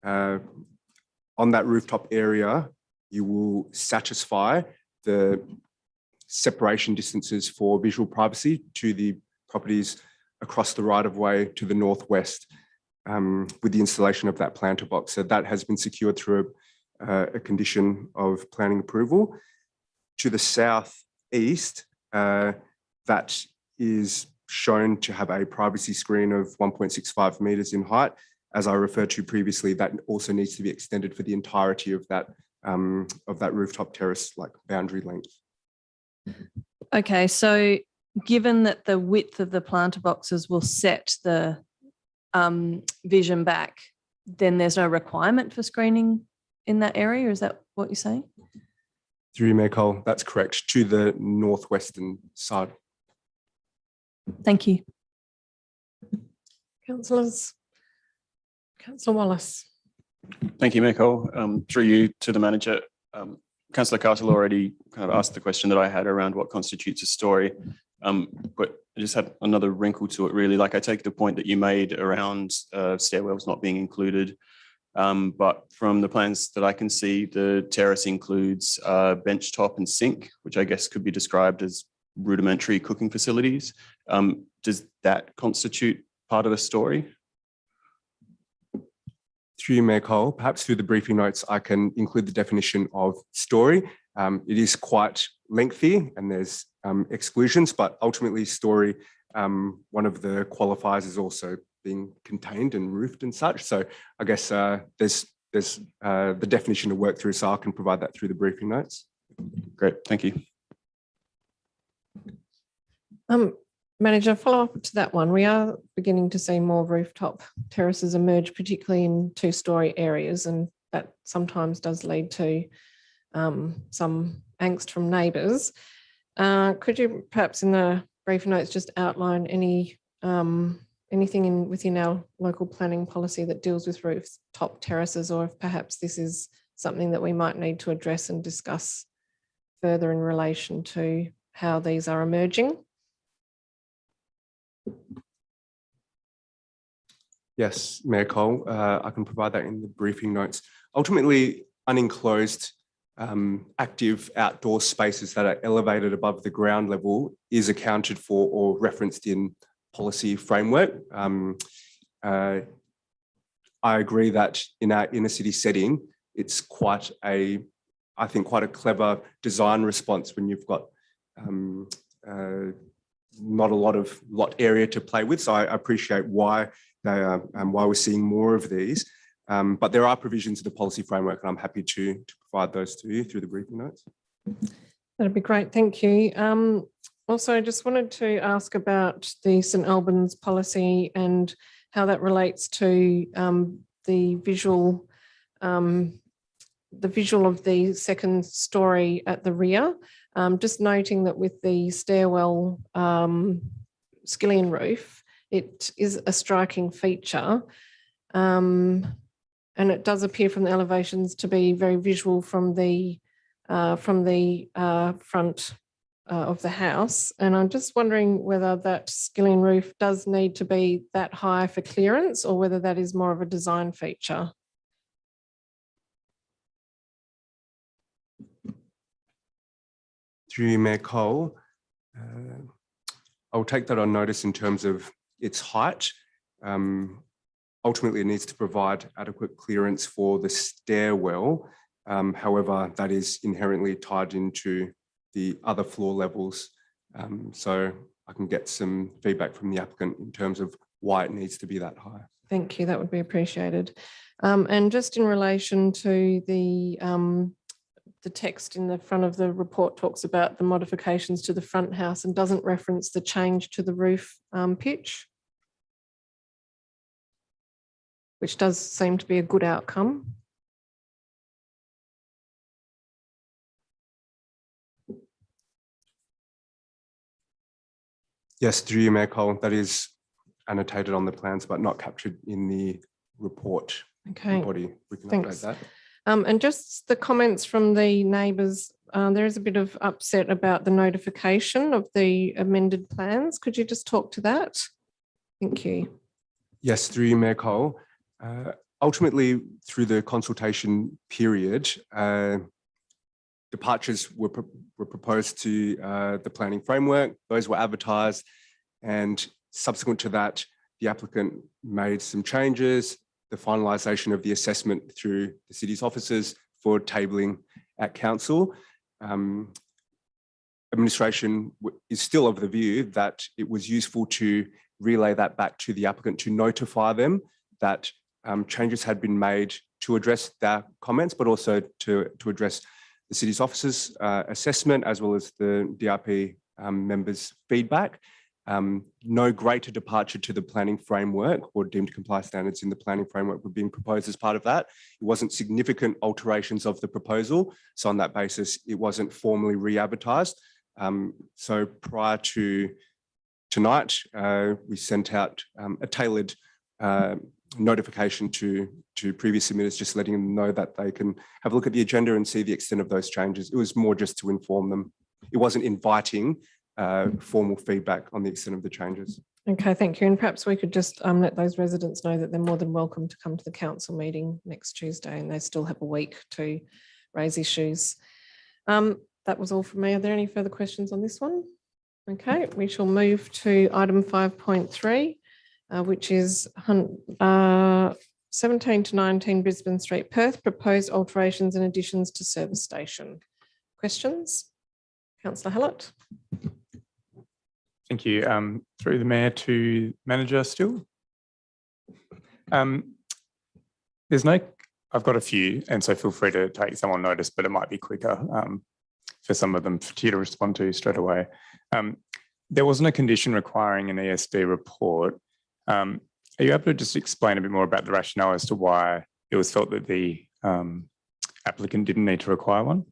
on that rooftop area, you will satisfy the separation distances for visual privacy to the properties across the right of way to the northwest with the installation of that planter box. So that has been secured through a condition of planning approval. To the southeast, that is shown to have a privacy screen of 1.65 metres in height. As I referred to previously, that also needs to be extended for the entirety of that rooftop terrace, like boundary length. Okay, so given that the width of the planter boxes will set the vision back, then there's no requirement for screening in that area? Is that what you're saying? Through you, Mayor Cole, that's correct, to the northwestern side. Thank you. Councillors. Councillor Wallace. Thank you, Mayor Cole. Through you to the manager. Councillor Castle already kind of asked the question that I had around what constitutes a story, but I just had another wrinkle to it really. Like I take the point that you made around stairwells not being included, but from the plans that I can see, the terrace includes bench top and sink, which I guess could be described as rudimentary cooking facilities. Does that constitute part of the story? Through you, Mayor Cole, perhaps through the briefing notes, I can include the definition of story. It is quite lengthy and there's exclusions, but ultimately story, one of the qualifiers is also being contained and roofed and such. So I guess there's the definition to work through, so I can provide that through the briefing notes. Great, thank you. Manager, follow up to that one. We are beginning to see more rooftop terraces emerge, particularly in two-storey areas, and that sometimes does lead to some angst from neighbours. Could you perhaps in the briefing notes just outline anything within our local planning policy that deals with rooftop terraces, or if perhaps this is something that we might need to address and discuss further in relation to how these are emerging? Yes, Mayor Cole, I can provide that in the briefing notes. Ultimately, unenclosed active outdoor spaces that are elevated above the ground level is accounted for or referenced in policy framework. I agree that in our inner city setting, it's I think quite a clever design response when you've got not a lot of lot area to play with. So I appreciate why they are why we're seeing more of these. But there are provisions of the policy framework, and I'm happy to provide those to you through the briefing notes. That'd be great. Thank you. Also, I just wanted to ask about the St Albans policy and how that relates to the visual of the second story at the rear. Just noting that with the stairwell skillion roof, it is a striking feature. And it does appear from the elevations to be very visual from the front of the house. And I'm just wondering whether that skillion roof does need to be that high for clearance or whether that is more of a design feature. Through you, Mayor Cole, I'll take that on notice in terms of its height. Ultimately, it needs to provide adequate clearance for the stairwell. However, that is inherently tied into the other floor levels. So I can get some feedback from the applicant in terms of why it needs to be that high. Thank you, that would be appreciated. And just in relation to the text in the front of the report talks about the modifications to the front house and doesn't reference the change to the roof pitch, which does seem to be a good outcome. Yes, through you, Mayor Cole, that is annotated on the plans, but not captured in the report body. We can update that. And just the comments from the neighbours, there is a bit of upset about the notification of the amended plans. Could you just talk to that? Thank you. Yes, through you, Mayor Cole. Ultimately, through the consultation period, departures were proposed to the planning framework. Those were advertised, and subsequent to that, the applicant made some changes, the finalisation of the assessment through the city's offices for tabling at council. Administration is still of the view that it was useful to relay that back to the applicant to notify them that changes had been made to address their comments, but also to address the city's offices assessment as well as the DRP members' feedback. No greater departure to the planning framework or deemed to comply standards in the planning framework were being proposed as part of that. It wasn't significant alterations of the proposal. So on that basis, it wasn't formally re-advertised. So prior to tonight, we sent out a tailored notification to previous submitters, just letting them know that they can have a look at the agenda and see the extent of those changes. It was more just to inform them. It wasn't inviting formal feedback on the extent of the changes. Okay, thank you. And perhaps we could just let those residents know that they're more than welcome to come to the council meeting next Tuesday, and they still have a week to raise issues. That was all from me. Are there any further questions on this one? Okay, we shall move to item 5.3, which is 17 to 19 Brisbane Street, Perth, proposed alterations and additions to service station. Questions? Councillor Hallett. Thank you. Through the Mayor to Manager still. I've got a few, and so feel free to take some on notice, but it might be quicker for some of them for you to respond to straight away. There wasn't a condition requiring an ESD report. Are you able to just explain a bit more about the rationale as to why it was felt that the applicant didn't need to require one?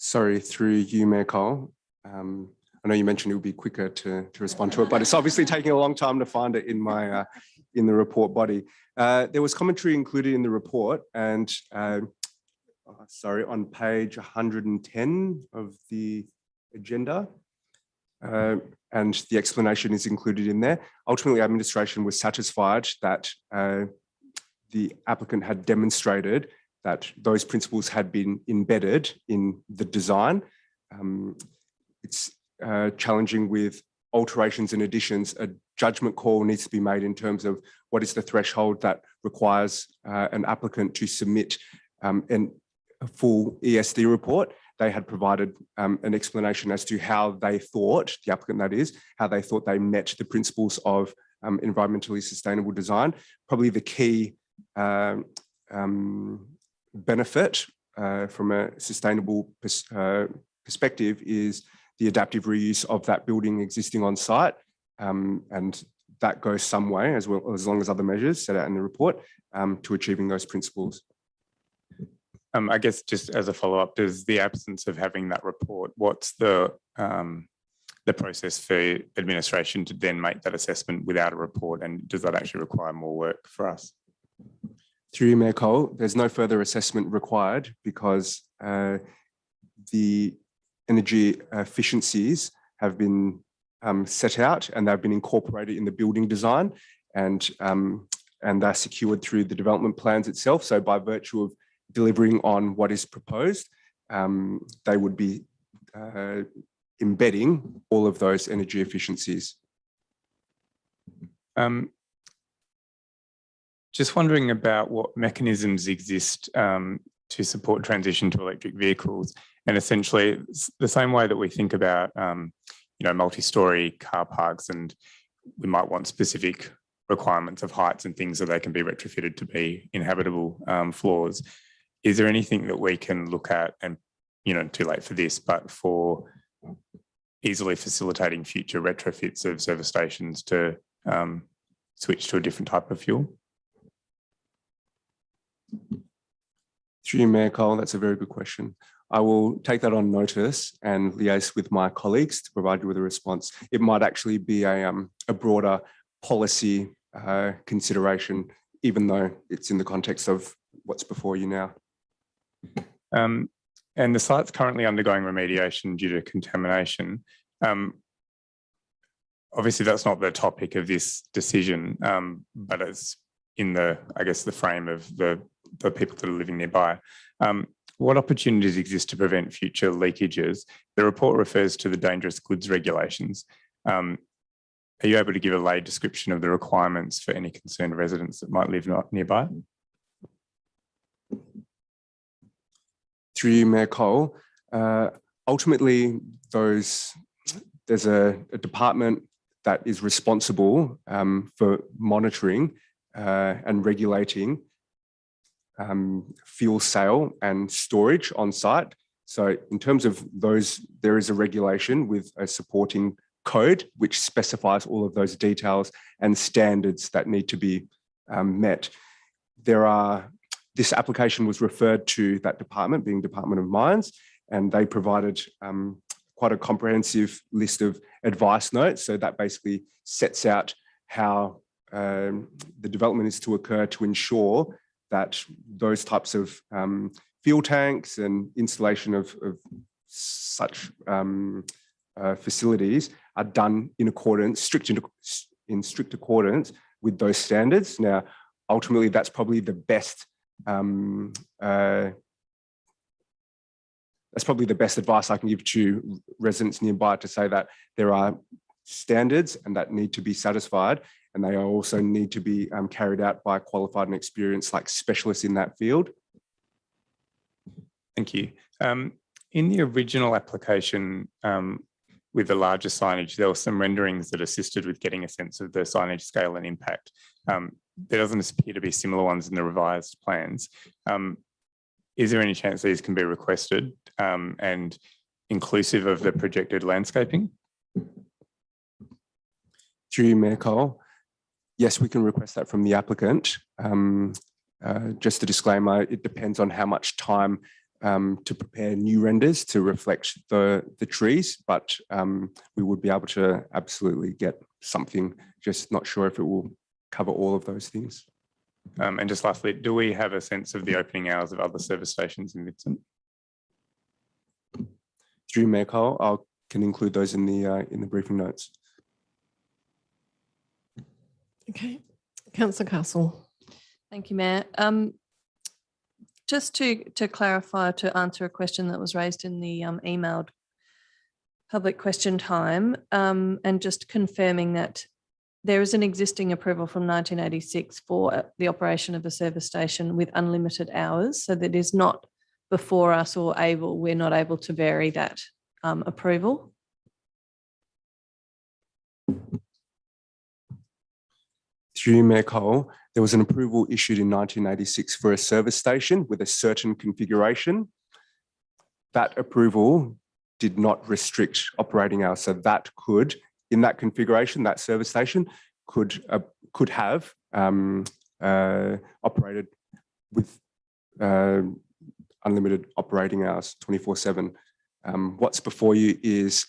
Sorry, through you, Mayor Cole. I know you mentioned it would be quicker to respond to it, but it's obviously taking a long time to find it in my in the report body. There was commentary included in the report, and sorry, on page 110 of the agenda, and the explanation is included in there. Ultimately, administration was satisfied that the applicant had demonstrated that those principles had been embedded in the design. It's challenging with alterations and additions. A judgment call needs to be made in terms of what is the threshold that requires an applicant to submit a full ESD report. They had provided an explanation as to how they thought, the applicant that is, how they thought they met the principles of environmentally sustainable design. Probably the key benefit from a sustainable perspective is the adaptive reuse of that building existing on site. And that goes some way, as well as long as other measures set out in the report, to achieving those principles. I guess just as a follow-up, does the absence of having that report, what's the process for administration to then make that assessment without a report? And does that actually require more work for us? Through you, Mayor Cole, there's no further assessment required because the energy efficiencies have been set out and they've been incorporated in the building design, and they're secured through the development plans itself. So by virtue of delivering on what is proposed, they would be embedding all of those energy efficiencies. Just wondering about what mechanisms exist to support transition to electric vehicles, and essentially the same way that we think about multi-storey car parks, and we might want specific requirements of heights and things so they can be retrofitted to be inhabitable floors. Is there anything that we can look at, and too late for this, but for easily facilitating future retrofits of service stations to switch to a different type of fuel? Through you, Mayor Cole, that's a very good question. I will take that on notice and liaise with my colleagues to provide you with a response. It might actually be a broader policy consideration, even though it's in the context of what's before you now. And the site's currently undergoing remediation due to contamination. Obviously, that's not the topic of this decision, but it's in the frame of the people that are living nearby. What opportunities exist to prevent future leakages? The report refers to the dangerous goods regulations. Are you able to give a lay description of the requirements for any concerned residents that might live nearby? Through you, Mayor Cole, ultimately there's a department that is responsible for monitoring and regulating fuel sale and storage on site. So in terms of those, there is a regulation with a supporting code which specifies all of those details and standards that need to be met. This application was referred to that department, being Department of Mines, and they provided quite a comprehensive list of advice notes. So that basically sets out how the development is to occur to ensure that those types of fuel tanks and installation of such facilities are done in strict accordance with those standards. Now, ultimately, that's probably the best advice I can give to residents nearby, to say that there are standards and that need to be satisfied, and they also need to be carried out by qualified and experienced specialists in that field. Thank you. In the original application with the larger signage, there were some renderings that assisted with getting a sense of the signage scale and impact. There doesn't appear to be similar ones in the revised plans. Is there any chance these can be requested and inclusive of the projected landscaping? Through you, Mayor Cole, yes, we can request that from the applicant. Just a disclaimer, it depends on how much time to prepare new renders to reflect the trees, but we would be able to absolutely get something, just not sure if it will cover all of those things. And just lastly, do we have a sense of the opening hours of other service stations in Vincent? Through Mayor Cole, I can include those in the briefing notes. Okay, Councillor Castle. Thank you, Mayor. Just to clarify, to answer a question that was raised in the emailed public question time, and just confirming that there is an existing approval from 1986 for the operation of a service station with unlimited hours. So that is not before us or we're not able to vary that approval. Through you, Mayor Cole, there was an approval issued in 1986 for a service station with a certain configuration. That approval did not restrict operating hours. So that could, in that configuration, that service station could have operated with unlimited operating hours, 24/7. What's before you is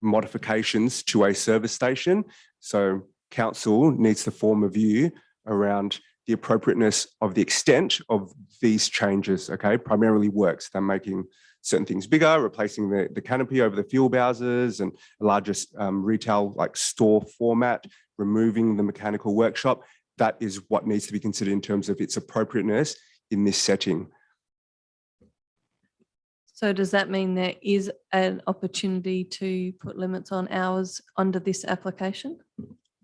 modifications to a service station. So council needs to form a view around the appropriateness of the extent of these changes, okay? Primarily works. They're making certain things bigger, replacing the canopy over the fuel bowsers and a larger retail like store format, removing the mechanical workshop. That is what needs to be considered in terms of its appropriateness in this setting. So does that mean there is an opportunity to put limits on hours under this application?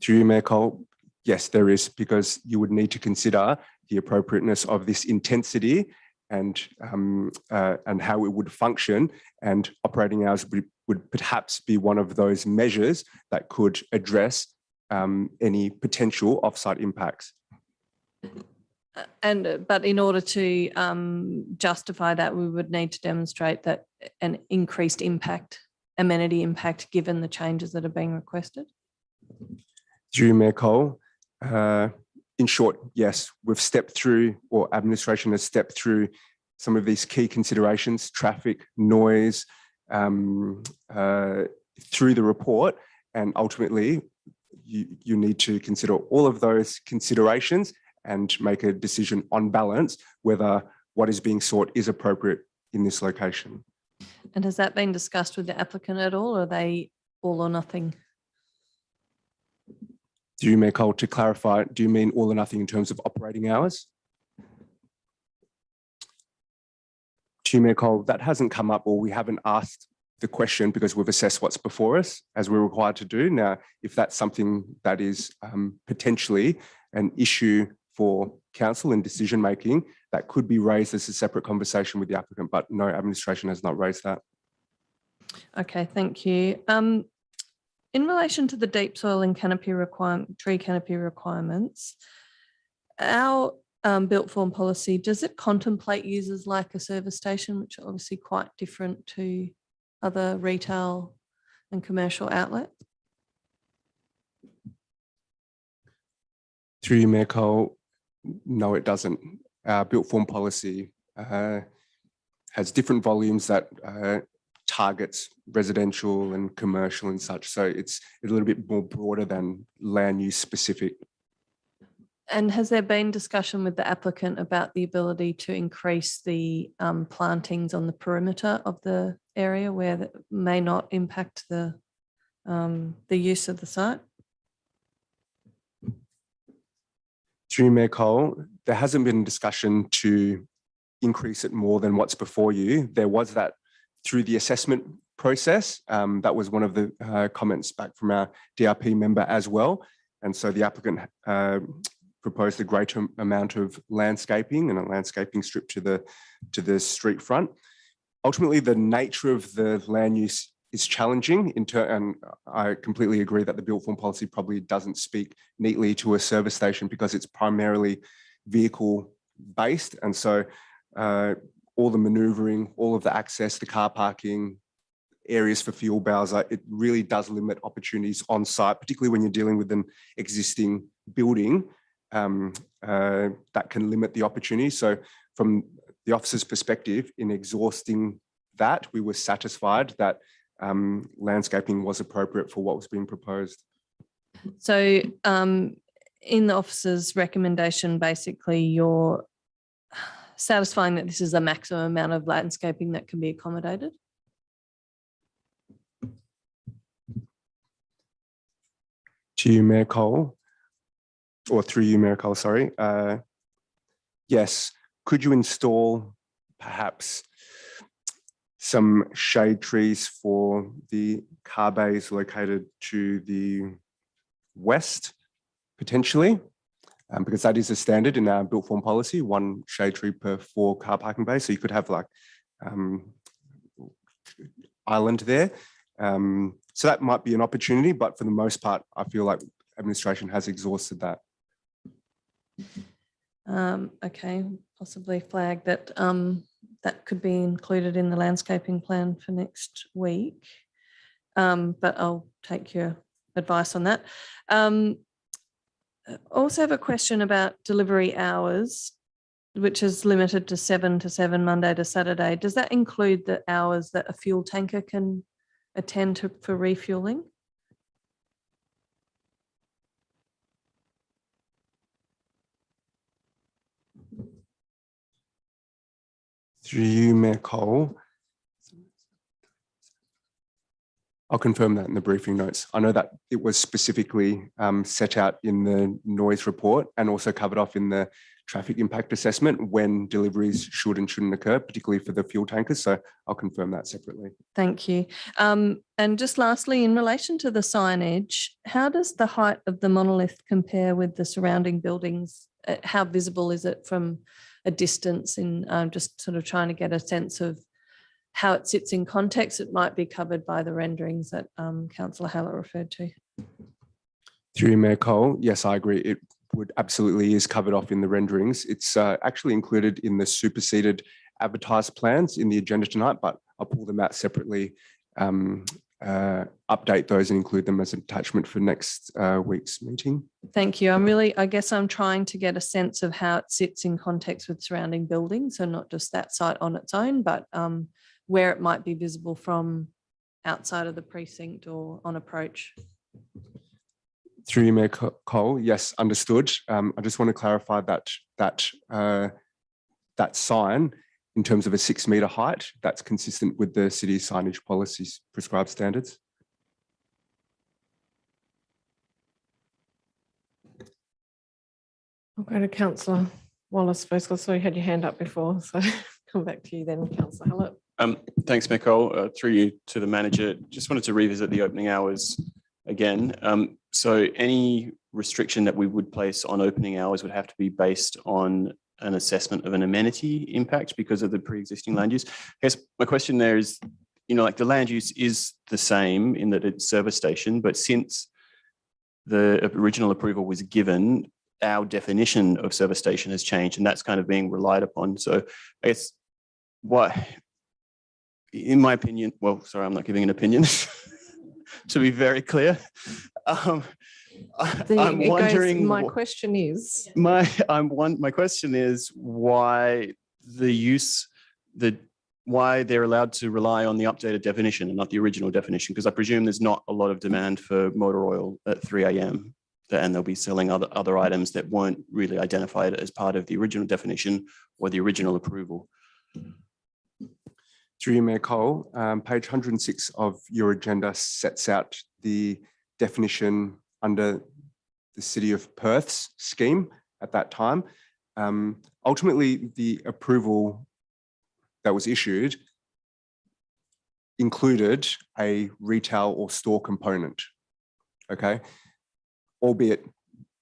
Through you, Mayor Cole, yes, there is, because you would need to consider the appropriateness of this intensity and how it would function, and operating hours would perhaps be one of those measures that could address any potential offsite impacts. But in order to justify that, we would need to demonstrate that an increased impact, amenity impact, given the changes that are being requested. Through Mayor Cole, in short, yes, we've stepped through, or administration has stepped through some of these key considerations, traffic, noise, through the report, and ultimately you need to consider all of those considerations and make a decision on balance whether what is being sought is appropriate in this location. And has that been discussed with the applicant at all, or are they all or nothing? Do you, Mayor Cole, to clarify, do you mean all or nothing in terms of operating hours? To you, Mayor Cole, that hasn't come up, or we haven't asked the question because we've assessed what's before us as we're required to do. Now, if that's something that is potentially an issue for council and decision making, that could be raised as a separate conversation with the applicant, but no, administration has not raised that. Okay, thank you. In relation to the deep soil and tree canopy requirements, our built form policy, does it contemplate users like a service station, which are obviously quite different to other retail and commercial outlets? Through you, Mayor Cole, no, it doesn't. Our built form policy has different volumes that targets residential and commercial and such. So it's a little bit more broader than land use specific. And has there been discussion with the applicant about the ability to increase the plantings on the perimeter of the area where that may not impact the use of the site? Through Mayor Cole, there hasn't been discussion to increase it more than what's before you. There was that through the assessment process. That was one of the comments back from our DRP member as well. And so the applicant proposed a greater amount of landscaping and a landscaping strip to the street front. Ultimately, the nature of the land use is challenging, and I completely agree that the built form policy probably doesn't speak neatly to a service station because it's primarily vehicle based. And so all the maneuvering, all of the access, the car parking, areas for fuel bowser, it really does limit opportunities on site, particularly when you're dealing with an existing building that can limit the opportunity. So from the officer's perspective, in exhausting that, we were satisfied that landscaping was appropriate for what was being proposed. So in the officer's recommendation, basically you're satisfying that this is a maximum amount of landscaping that can be accommodated? To you, Mayor Cole, or through you, Mayor Cole, sorry. Yes, could you install perhaps some shade trees for the car bays located to the west, potentially? Because that is a standard in our built form policy, 1 shade tree per 4 car parking bays. So you could have like island there. So that might be an opportunity, but for the most part, I feel like administration has exhausted that. Okay, possibly flag that that could be included in the landscaping plan for next week. But I'll take your advice on that. Also have a question about delivery hours, which is limited to 7 to 7 Monday to Saturday. Does that include the hours that a fuel tanker can attend to for refueling? Through you, Mayor Cole. I'll confirm that in the briefing notes. I know that it was specifically set out in the noise report and also covered off in the traffic impact assessment when deliveries should and shouldn't occur, particularly for the fuel tankers. So I'll confirm that separately. Thank you. And just lastly, in relation to the signage, how does the height of the monolith compare with the surrounding buildings? How visible is it from a distance? In just sort of trying to get a sense of how it sits in context. It might be covered by the renderings that Councillor Hallett referred to. Through you, Mayor Cole, yes, I agree. It would absolutely is covered off in the renderings. It's actually included in the superseded advertised plans in the agenda tonight, but I'll pull them out separately, update those and include them as an attachment for next week's meeting. Thank you. I guess I'm trying to get a sense of how it sits in context with surrounding buildings. So not just that site on its own, but where it might be visible from outside of the precinct or on approach. Through you, Mayor Cole, yes, understood. I just want to clarify that sign in terms of a 6 metre height, that's consistent with the city signage policies prescribed standards. I'll go to Councillor Wallace first, because I saw you had your hand up before. So come back to you then, Councillor Hallett. Thanks, Mayor Cole. Through you to the manager, just wanted to revisit the opening hours again. So any restriction that we would place on opening hours would have to be based on an assessment of an amenity impact because of the pre-existing land use. I guess my question there is, like the land use is the same in that it's service station, but since the original approval was given, our definition of service station has changed, and that's kind of being relied upon. So I guess in my opinion, well, sorry, I'm not giving an opinion to be very clear. I'm wondering. My question is. My question is why why they're allowed to rely on the updated definition and not the original definition, because I presume there's not a lot of demand for motor oil at 3 a.m. and they'll be selling other items that weren't really identified as part of the original definition or the original approval. Through you, Mayor Cole, page 106 of your agenda sets out the definition under the City of Perth's scheme at that time. Ultimately, the approval that was issued included a retail or store component, okay? Albeit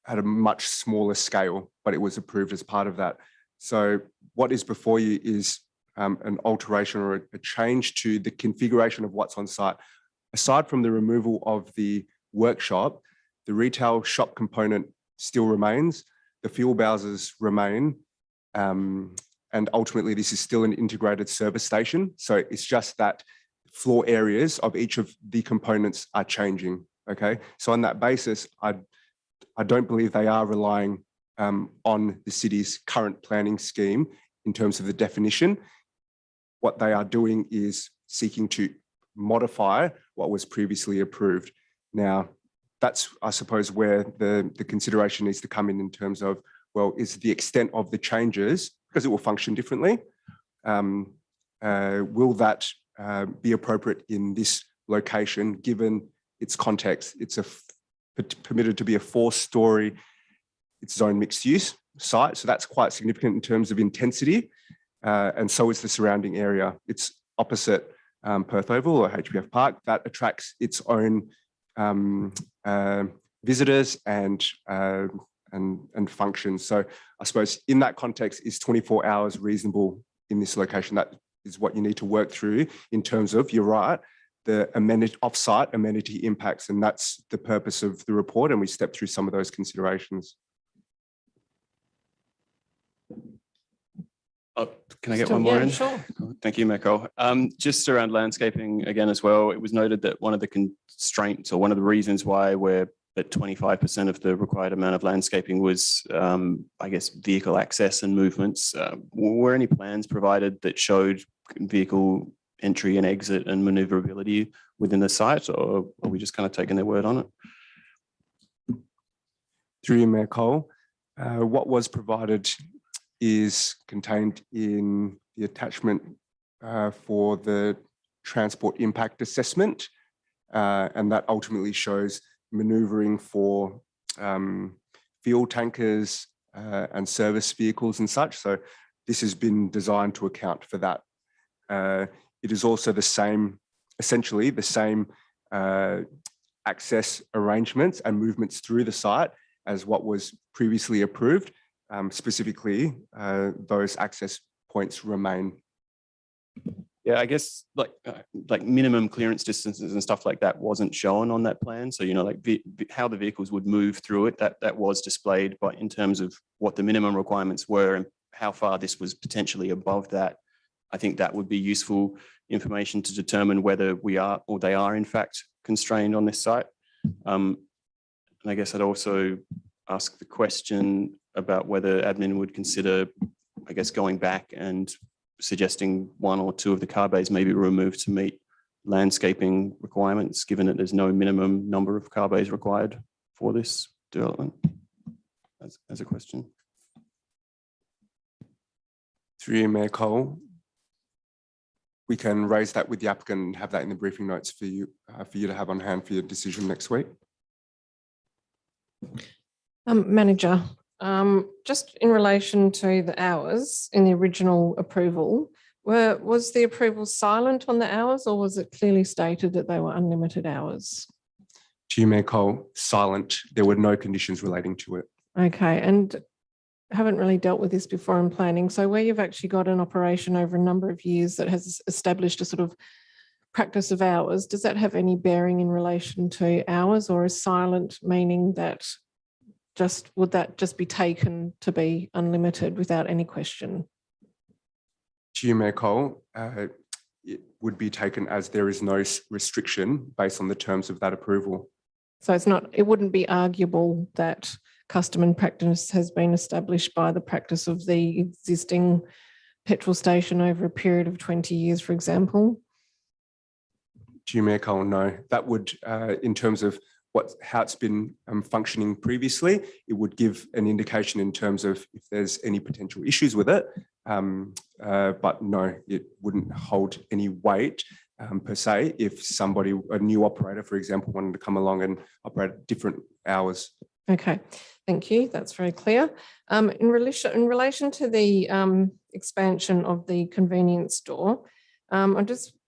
at a much smaller scale, but it was approved as part of that. So what is before you is an alteration or a change to the configuration of what's on site. Aside from the removal of the workshop, the retail shop component still remains, the fuel bowsers remain, and ultimately this is still an integrated service station. So it's just that floor areas of each of the components are changing, okay? So on that basis, I don't believe they are relying on the city's current planning scheme in terms of the definition. What they are doing is seeking to modify what was previously approved. Now, that's, I suppose, where the consideration needs to come in terms of, well, is the extent of the changes, because it will function differently, will that be appropriate in this location, given its context? It's permitted to be a 4-storey, its own mixed use. site. So that's quite significant in terms of intensity. And so is the surrounding area. It's opposite Perth Oval or HBF Park. That attracts its own visitors and functions. So I suppose in that context, is 24 hours reasonable in this location? That is what you need to work through in terms of, you're right, the off-site amenity impacts, and that's the purpose of the report, and we step through some of those considerations. Oh, can I get one more in? Sure. Thank you, Meko. Just around landscaping again as well, it was noted that one of the constraints or one of the reasons why we're at 25% of the required amount of landscaping was, I guess, vehicle access and movements. Were any plans provided that showed vehicle entry and exit and maneuverability within the site, or are we just kind of taking their word on it? Through you, Mayor Cole, what was provided is contained in the attachment for the transport impact assessment, and that ultimately shows manoeuvring for fuel tankers and service vehicles and such. So this has been designed to account for that. It is also the same, essentially the same access arrangements and movements through the site as what was previously approved. Specifically, those access points remain. Yeah, I guess like minimum clearance distances and stuff like that wasn't shown on that plan. So, you know, like how the vehicles would move through it, that was displayed, but in terms of what the minimum requirements were and how far this was potentially above that, I think that would be useful information to determine whether we are or they are in fact constrained on this site. And I guess I'd also ask the question about whether admin would consider, I guess, going back and suggesting one or two of the car bays may be removed to meet landscaping requirements, given that there's no minimum number of car bays required for this development, as a question. Through you, Mayor Cole, we can raise that with the applicant and have that in the briefing notes for you to have on hand for your decision next week. Manager, just in relation to the hours in the original approval, was the approval silent on the hours, or was it clearly stated that they were unlimited hours? To you, Mayor Cole, silent. There were no conditions relating to it. Okay, and haven't really dealt with this before in planning. So where you've actually got an operation over a number of years that has established a sort of practice of hours, does that have any bearing in relation to hours, or is silent meaning that would that just be taken to be unlimited without any question? To you, Mayor Cole, it would be taken as there is no restriction based on the terms of that approval. So it wouldn't be arguable that custom and practice has been established by the practice of the existing petrol station over a period of 20 years, for example? To you, Mayor Cole, no. That would, in terms of how it's been functioning previously, it would give an indication in terms of if there's any potential issues with it. But no, it wouldn't hold any weight per se if a new operator, for example, wanted to come along and operate at different hours. Okay, thank you. That's very clear. In relation to the expansion of the convenience store,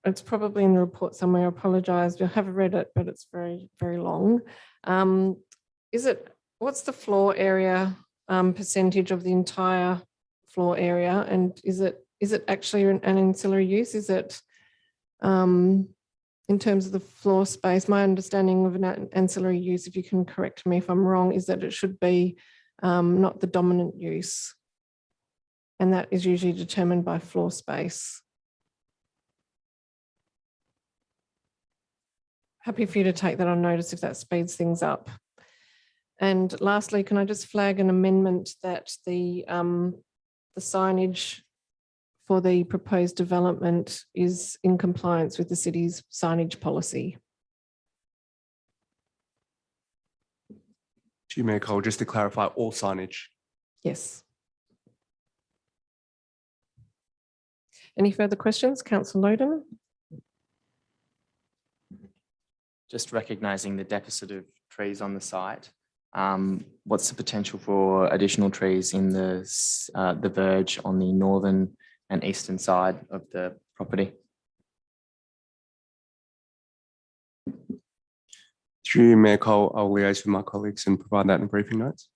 it's probably in the report somewhere. I apologise. I haven't read it, but it's very, very long. What's the floor area percentage of the entire floor area, and is it actually an ancillary use? Is it in terms of the floor space? My understanding of an ancillary use, if you can correct me if I'm wrong, is that it should be not the dominant use, and that is usually determined by floor space. Happy for you to take that on notice if that speeds things up. And lastly, can I just flag an amendment that the signage for the proposed development is in compliance with the city's signage policy? To you, Mayor Cole, just to clarify, all signage. Yes. Any further questions? Councillor Loden? Just recognising the deficit of trees on the site, What's the potential for additional trees in the verge on the northern and eastern side of the property? Through you, Mayor Cole, I'll liaise with my colleagues and provide that in the briefing notes.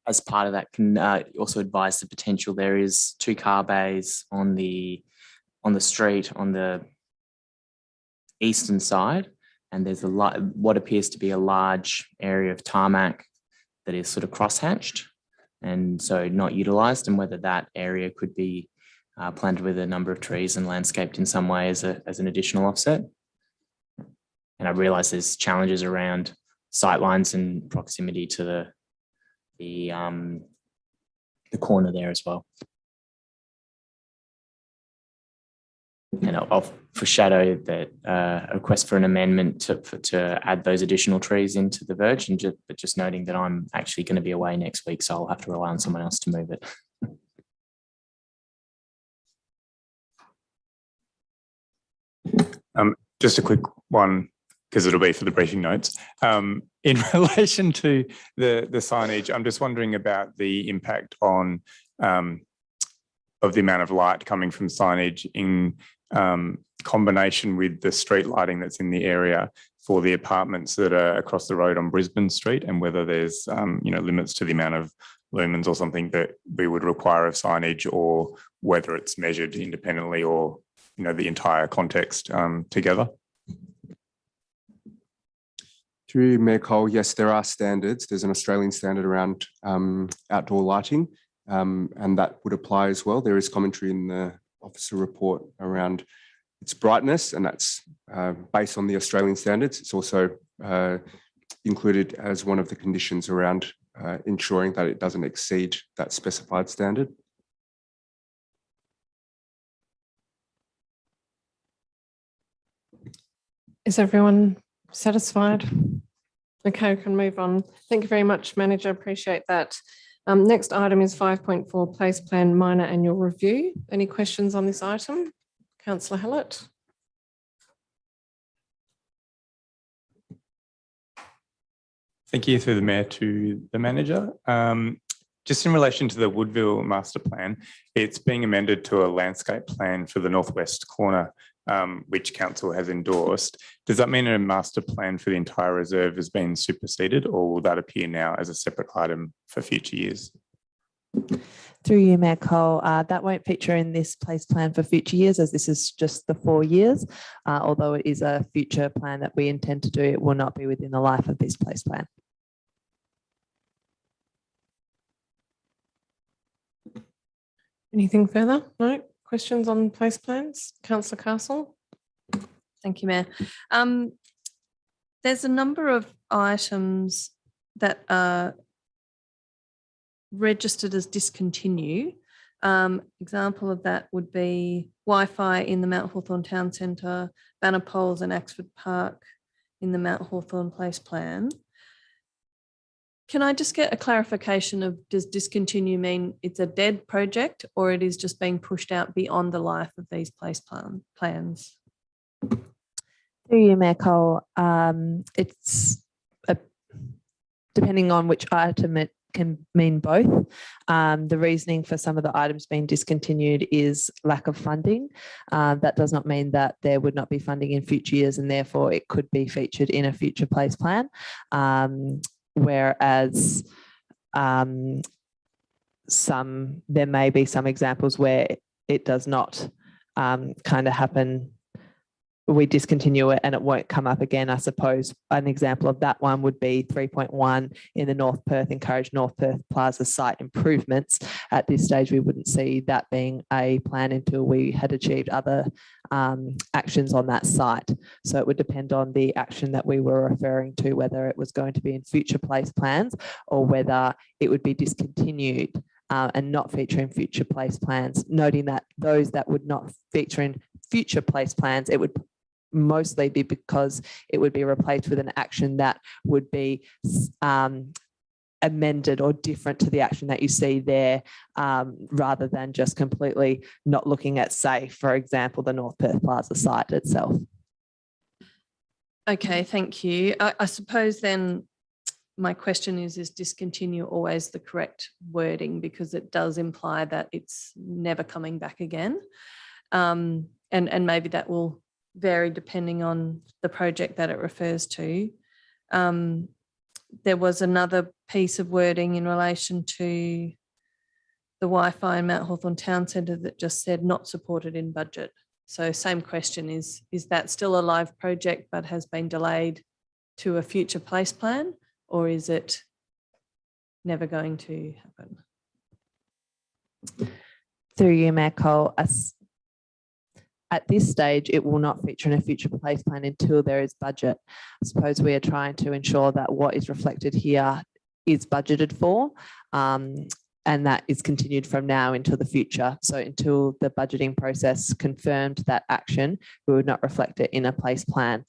As part of that, can also advise the potential there is 2 car bays on the street on the eastern side, and there's what appears to be a large area of tarmac that is sort of crosshatched and so not utilised, and whether that area could be planted with a number of trees and landscaped in some way as an additional offset. And I realise there's challenges around sightlines and proximity to the corner there as well. And I'll foreshadow that a request for an amendment to add those additional trees into the verge, and just noting that I'm actually going to be away next week, so I'll have to rely on someone else to move it. Just a quick one, because it'll be for the briefing notes. In relation to the signage, I'm just wondering about the impact on of the amount of light coming from signage in combination with the street lighting that's in the area for the apartments that are across the road on Brisbane Street, and whether there's limits to the amount of lumens or something that we would require of signage, or whether it's measured independently or the entire context together. Through Mayor Cole, yes, there are standards. There's an Australian standard around outdoor lighting, and that would apply as well. There is commentary in the officer report around its brightness, and that's based on the Australian standards. It's also included as one of the conditions around ensuring that it doesn't exceed that specified standard. Is everyone satisfied? Okay, we can move on. Thank you very much, Manager. Appreciate that. Next item is 5.4, Place Plan Minor Annual Review. Any questions on this item? Councillor Hallett. Thank you, through the Mayor to the Manager. Just in relation to the Woodville Master Plan, it's being amended to a landscape plan for the northwest corner, which Council has endorsed. Does that mean a master plan for the entire reserve has been superseded, or will that appear now as a separate item for future years? Through you, Mayor Cole, that won't feature in this place plan for future years, as this is just the 4 years. Although it is a future plan that we intend to do, it will not be within the life of this place plan. Anything further? No? Questions on place plans? Councillor Castle. Thank you, Mayor. There's a number of items that are registered as discontinued. Example of that would be Wi-Fi in the Mount Hawthorn Town Centre, banner poles in Axford Park in the Mount Hawthorn Place plan. Can I just get a clarification of, does discontinue mean it's a dead project, or it is just being pushed out beyond the life of these place plans? Through you, Mayor Cole, it's depending on which item, it can mean both. The reasoning for some of the items being discontinued is lack of funding. That does not mean that there would not be funding in future years, and therefore it could be featured in a future place plan. Whereas there may be some examples where it does not kind of happen. We discontinue it and it won't come up again. I suppose an example of that one would be 3.1 in the North Perth, encourage North Perth Plaza site improvements. At this stage, we wouldn't see that being a plan until we had achieved other actions on that site. So it would depend on the action that we were referring to, whether it was going to be in future place plans or whether it would be discontinued and not feature in future place plans. Noting that those that would not feature in future place plans, it would mostly be because it would be replaced with an action that would be amended or different to the action that you see there, rather than just completely not looking at, say, for example, the North Perth Plaza site itself. Okay, thank you. I suppose then my question is discontinue always the correct wording, because it does imply that it's never coming back again. And maybe that will vary depending on the project that it refers to. There was another piece of wording in relation to the Wi-Fi in Mount Hawthorn Town Centre that just said not supported in budget. So same question, is that still a live project but has been delayed to a future place plan, or is it never going to happen? Through you, Mayor Cole, at this stage, it will not feature in a future place plan until there is budget. I suppose we are trying to ensure that what is reflected here is budgeted for, and that is continued from now into the future. So until the budgeting process confirmed that action, we would not reflect it in a place plan.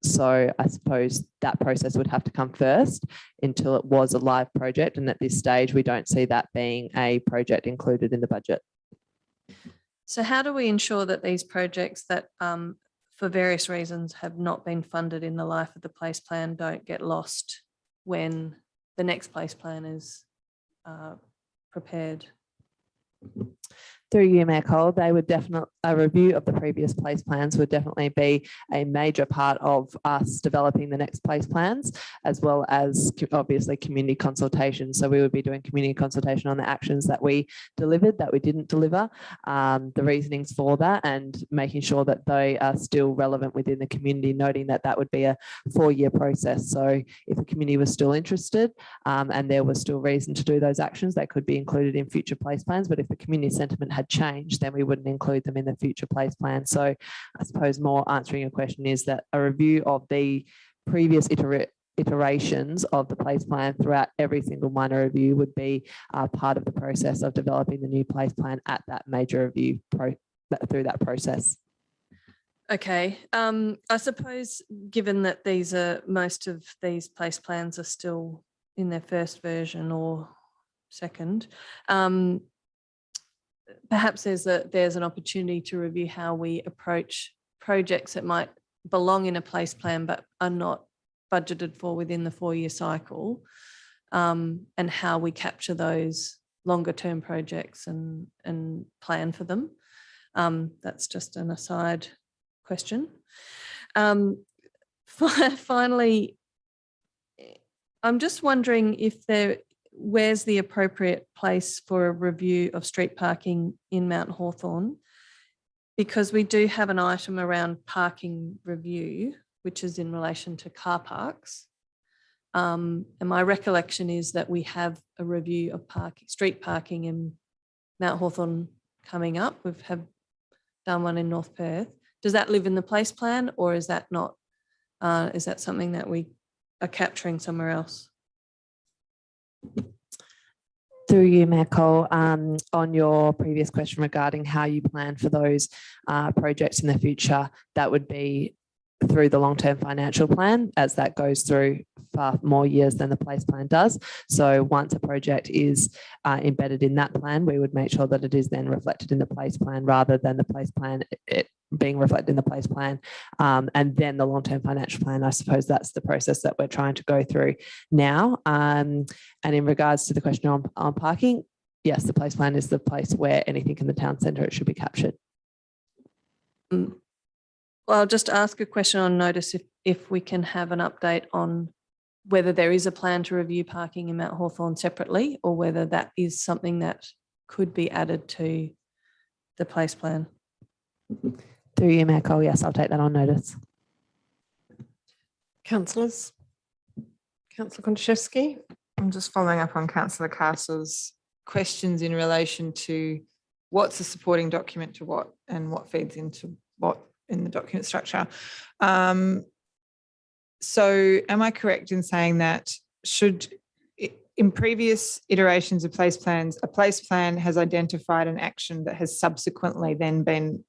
So I suppose that process would have to come first until it was a live project. And at this stage, we don't see that being a project included in the budget. So how do we ensure that these projects that for various reasons have not been funded in the life of the place plan don't get lost when the next place plan is prepared? Through you, Mayor Cole, they would definitely, a review of the previous place plans would definitely be a major part of us developing the next place plans, as well as obviously community consultation. So we would be doing community consultation on the actions that we delivered, that we didn't deliver, the reasonings for that, and making sure that they are still relevant within the community, noting that that would be a 4-year process. So if the community was still interested and there was still reason to do those actions, they could be included in future place plans. But if the community sentiment had changed, then we wouldn't include them in the future place plan. So I suppose more answering your question is that a review of the previous iterations of the place plan throughout every single minor review would be part of the process of developing the new place plan at that major review through that process. Okay, I suppose given that most of these place plans are still in their first version or second, perhaps there's an opportunity to review how we approach projects that might belong in a place plan but are not budgeted for within the 4-year cycle, and how we capture those longer term projects and plan for them. That's just an aside question. Finally, I'm just wondering where's the appropriate place for a review of street parking in Mount Hawthorn, because we do have an item around parking review, which is in relation to car parks. And my recollection is that we have a review of street parking in Mount Hawthorn coming up. We've done one in North Perth. Does that live in the place plan, or is that not? Is that something that we are capturing somewhere else? Through you, Mayor Cole, on your previous question regarding how you plan for those projects in the future, that would be through the long-term financial plan, as that goes through far more years than the place plan does. So once a project is embedded in that plan, we would make sure that it is then reflected in the place plan, rather than the place plan it being reflected in the place plan and then the long-term financial plan. I suppose that's the process that we're trying to go through now. And in regards to the question on parking, yes, the place plan is the place where anything in the town centre, it should be captured. Well, I'll just ask a question on notice if we can have an update on whether there is a plan to review parking in Mount Hawthorn separately, or whether that is something that could be added to the place plan. Through you, Mayor Cole, yes, I'll take that on notice. Councillors. Councillor Konchevsky. I'm just following up on Councillor Castle's questions in relation to what's a supporting document to what and what feeds into what in the document structure. So am I correct in saying that in previous iterations of place plans, a place plan has identified an action that has subsequently then been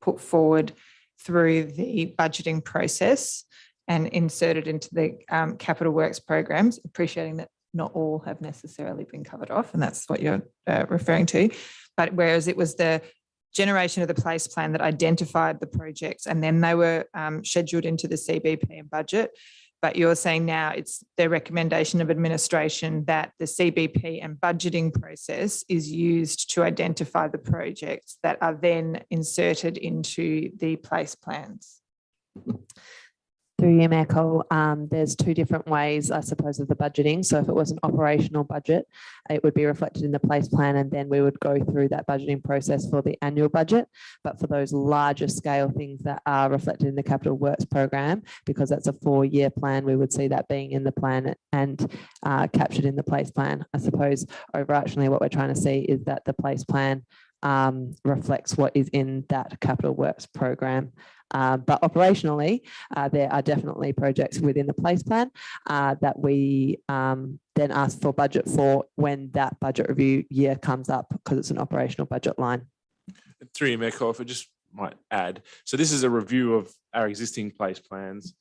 put forward through the budgeting process and inserted into the capital works programs, appreciating that not all have necessarily been covered off, and that's what you're referring to. But whereas it was the generation of the place plan that identified the projects, and then they were scheduled into the CBP and budget. But you're saying now it's the recommendation of administration that the CBP and budgeting process is used to identify the projects that are then inserted into the place plans. Through you, Mayor Cole, there's two different ways, I suppose, of the budgeting. So if it was an operational budget, it would be reflected in the place plan, and then we would go through that budgeting process for the annual budget. But for those larger scale things that are reflected in the capital works program, because that's a 4-year plan, we would see that being in the plan and captured in the place plan. I suppose overarchingly what we're trying to see is that the place plan reflects what is in that capital works program. But operationally, there are definitely projects within the place plan that we then ask for budget for when that budget review year comes up, because it's an operational budget line. Through you, Mayor Cole, if I just might add, so this is a review of our existing place plans.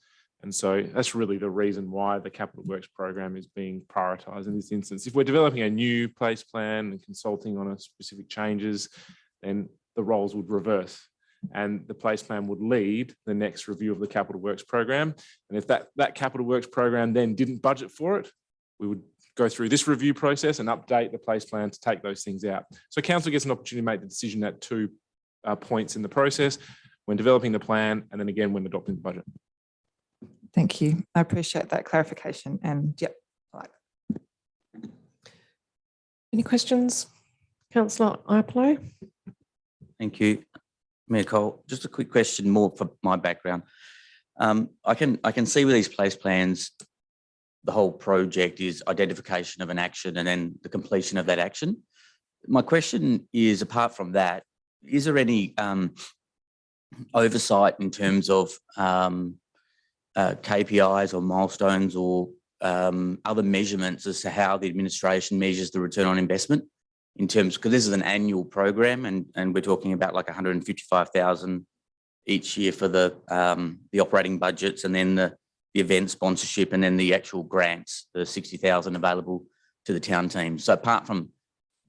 And so that's really the reason why the capital works program is being prioritised in this instance. If we're developing a new place plan and consulting on a specific changes, then the roles would reverse, and the place plan would lead the next review of the capital works program. And if that capital works program then didn't budget for it, we would go through this review process and update the place plan to take those things out. So council gets an opportunity to make the decision at 2 points in the process: when developing the plan, and then again when adopting the budget. Thank you. I appreciate that clarification. And yep, I like that. Any questions? Councillor Iapolo? Thank you, Mayor Cole. Just a quick question, more for my background. I can see with these place plans, the whole project is identification of an action and then the completion of that action. My question is, apart from that, is there any oversight in terms of KPIs or milestones or other measurements as to how the administration measures the return on investment, in terms, because this is an annual program and we're talking about like 155,000 each year for the operating budgets, and then the event sponsorship, and then the actual grants, the 60,000 available to the town team. So apart from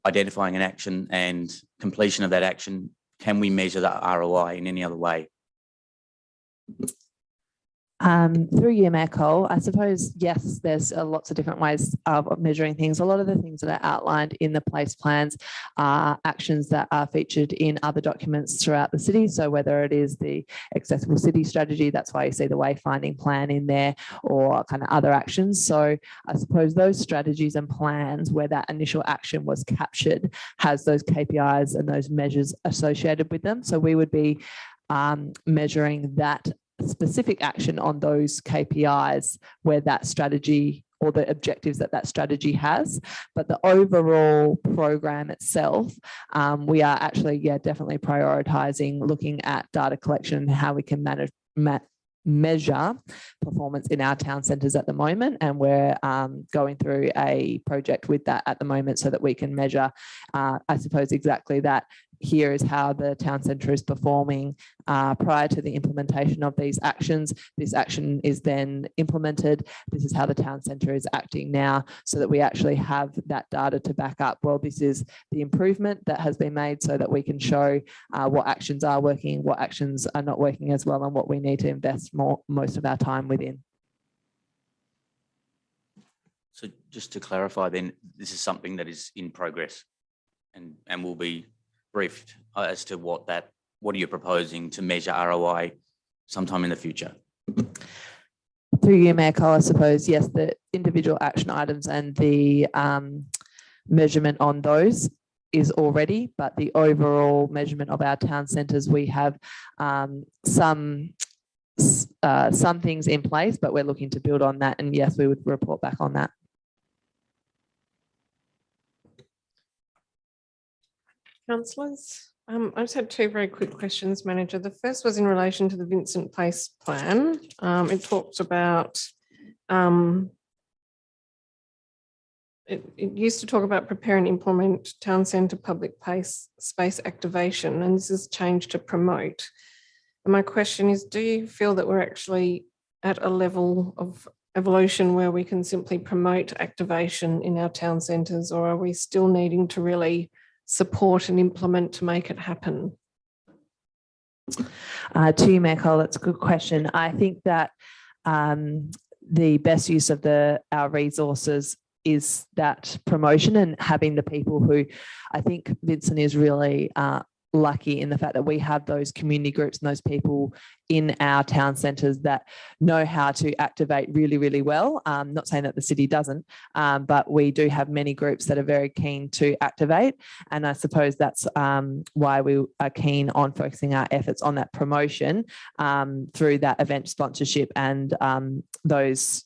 identifying an action and completion of that action, can we measure that ROI in any other way? Through you, Mayor Cole, I suppose, yes, there's lots of different ways of measuring things. A lot of the things that are outlined in the place plans are actions that are featured in other documents throughout the city. So whether it is the accessible city strategy, that's why you see the wayfinding plan in there, or kind of other actions. So I suppose those strategies and plans where that initial action was captured has those KPIs and those measures associated with them. So we would be measuring that specific action on those KPIs where that strategy or the objectives that that strategy has. But the overall program itself, we are actually, definitely prioritising looking at data collection and how we can measure performance in our town centres at the moment. And we're going through a project with that at the moment so that we can measure, I suppose, exactly that. Here is how the town centre is performing prior to the implementation of these actions. This action is then implemented. This is how the town centre is acting now, so that we actually have that data to back up, well, this is the improvement that has been made, so that we can show what actions are working, what actions are not working as well, and what we need to invest most of our time within. So just to clarify then, this is something that is in progress and will be briefed as to what are you proposing to measure ROI sometime in the future? Through you, Mayor Cole, I suppose, yes, the individual action items and the measurement on those is already, but the overall measurement of our town centres, we have some things in place, but we're looking to build on that. And yes, we would report back on that. Councillors, I just had 2 very quick questions, Manager. The first was in relation to the Vincent Place plan. It talks about, it used to talk about prepare and implement town centre public space activation, and this has changed to promote. And my question is, do you feel that we're actually at a level of evolution where we can simply promote activation in our town centres, or are we still needing to really support and implement to make it happen? To you, Mayor Cole, that's a good question. I think that the best use of our resources is that promotion and having the people who I think Vincent is really lucky in the fact that we have those community groups and those people in our town centres that know how to activate really, really well. Not saying that the city doesn't, but we do have many groups that are very keen to activate. And I suppose that's why we are keen on focusing our efforts on that promotion through that event sponsorship and those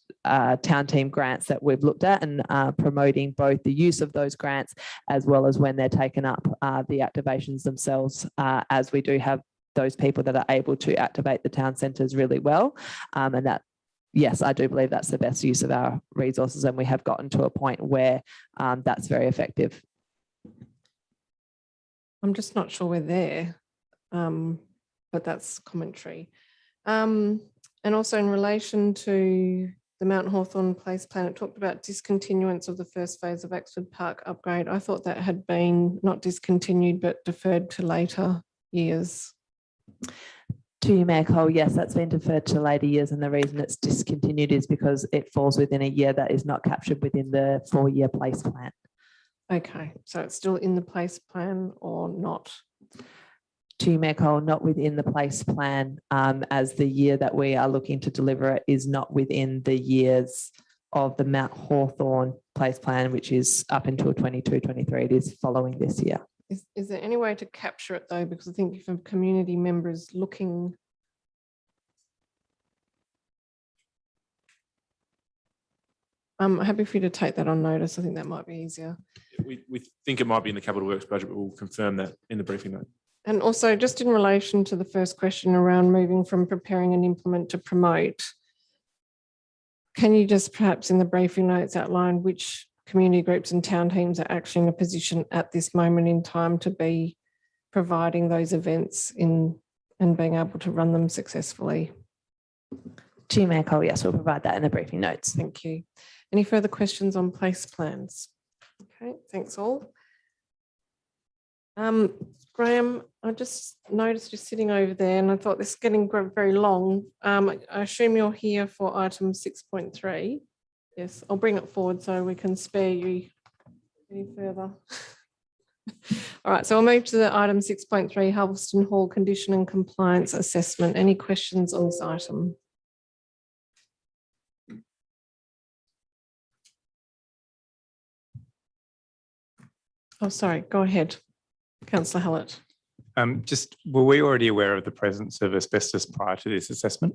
town team grants that we've looked at, and promoting both the use of those grants as well as when they're taken up, the activations themselves, as we do have those people that are able to activate the town centres really well. And that, yes, I do believe that's the best use of our resources, and we have gotten to a point where that's very effective. I'm just not sure we're there, but that's commentary. And also in relation to the Mount Hawthorn Place plan, it talked about discontinuance of the first phase of Axford Park upgrade. I thought that had been not discontinued, but deferred to later years. To you, Mayor Cole, yes, that's been deferred to later years, and the reason it's discontinued is because it falls within a year that is not captured within the 4-year place plan. Okay, so it's still in the place plan or not? To you, Mayor Cole, not within the place plan, as the year that we are looking to deliver it is not within the years of the Mount Hawthorn place plan, which is up until 22-23. It is following this year. Is there any way to capture it though? Because I think if a community member is looking, I'm happy for you to take that on notice. I think that might be easier. We think it might be in the capital works budget, but we'll confirm that in the briefing note. And also just in relation to the first question around moving from preparing and implement to promote, can you just perhaps in the briefing notes outline which community groups and town teams are actually in a position at this moment in time to be providing those events and being able to run them successfully? To you, Mayor Cole, yes, we'll provide that in the briefing notes. Thank you. Any further questions on place plans? Okay, thanks all. Graham, I just noticed you're sitting over there and I thought this is getting very long. I assume you're here for item 6.3. Yes, I'll bring it forward so we can spare you any further. All right, so I'll move to the item 6.3, Halverston Hall Condition and Compliance Assessment. Any questions on this item? Oh, sorry, go ahead. Councillor Hallett. Just, were we already aware of the presence of asbestos prior to this assessment?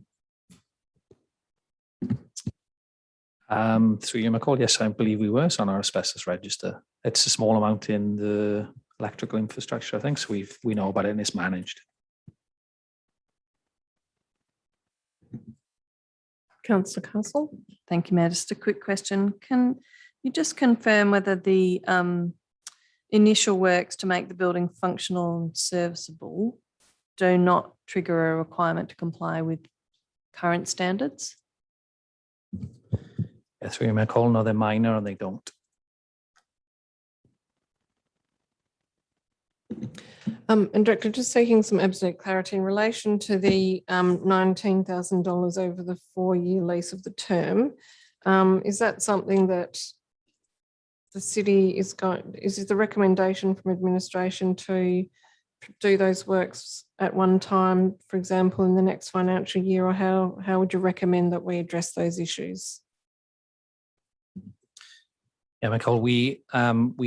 Through you, McCall, yes, I believe we were. It's on our asbestos register. It's a small amount in the electrical infrastructure, I think, so we know about it and it's managed. Councillor Castle. Thank you, Mayor. Just a quick question. Can you just confirm whether the initial works to make the building functional and serviceable do not trigger a requirement to comply with current standards? Yeah, through you, McCall, no, they're minor and they don't. And Director, just seeking some absolute clarity in relation to the $19,000 over the 4-year lease of the term. Is that something that the city is going, is it the recommendation from administration to do those works at one time, for example, in the next financial year, or how would you recommend that we address those issues? Yeah, McCall, we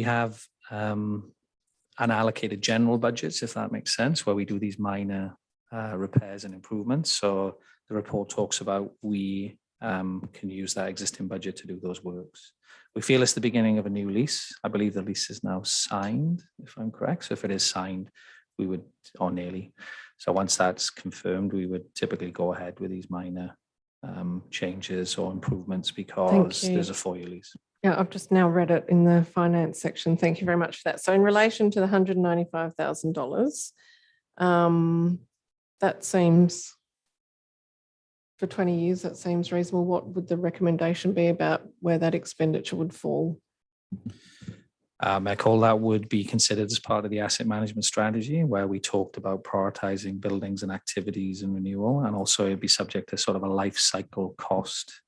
have unallocated general budgets, if that makes sense, where we do these minor repairs and improvements. So the report talks about we can use that existing budget to do those works. We feel it's the beginning of a new lease. I believe the lease is now signed, if I'm correct. So if it is signed, we would, or nearly. So once that's confirmed, we would typically go ahead with these minor changes or improvements because there's a 4-year lease. Yeah, I've just now read it in the finance section. Thank you very much for that. So in relation to the $195,000, that seems, for 20 years, that seems reasonable. What would the recommendation be about where that expenditure would fall? Mayor Cole, that would be considered as part of the asset management strategy, where we talked about prioritising buildings and activities and renewal, and also it'd be subject to sort of a life cycle cost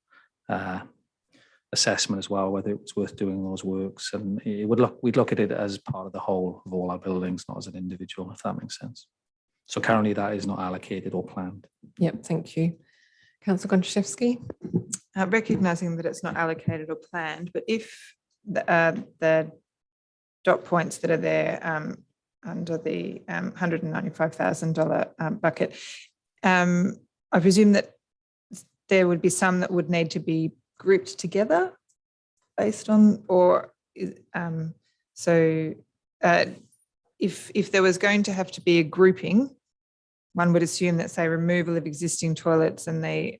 assessment as well, whether it was worth doing those works. And we'd look at it as part of the whole of all our buildings, not as an individual, if that makes sense. So currently that is not allocated or planned. Yep, thank you. Councillor Gontaszewski. Recognising that it's not allocated or planned, but if the dot points that are there under the $195,000 bucket, I presume that there would be some that would need to be grouped together based on, or if there was going to have to be a grouping, one would assume that, say, removal of existing toilets and the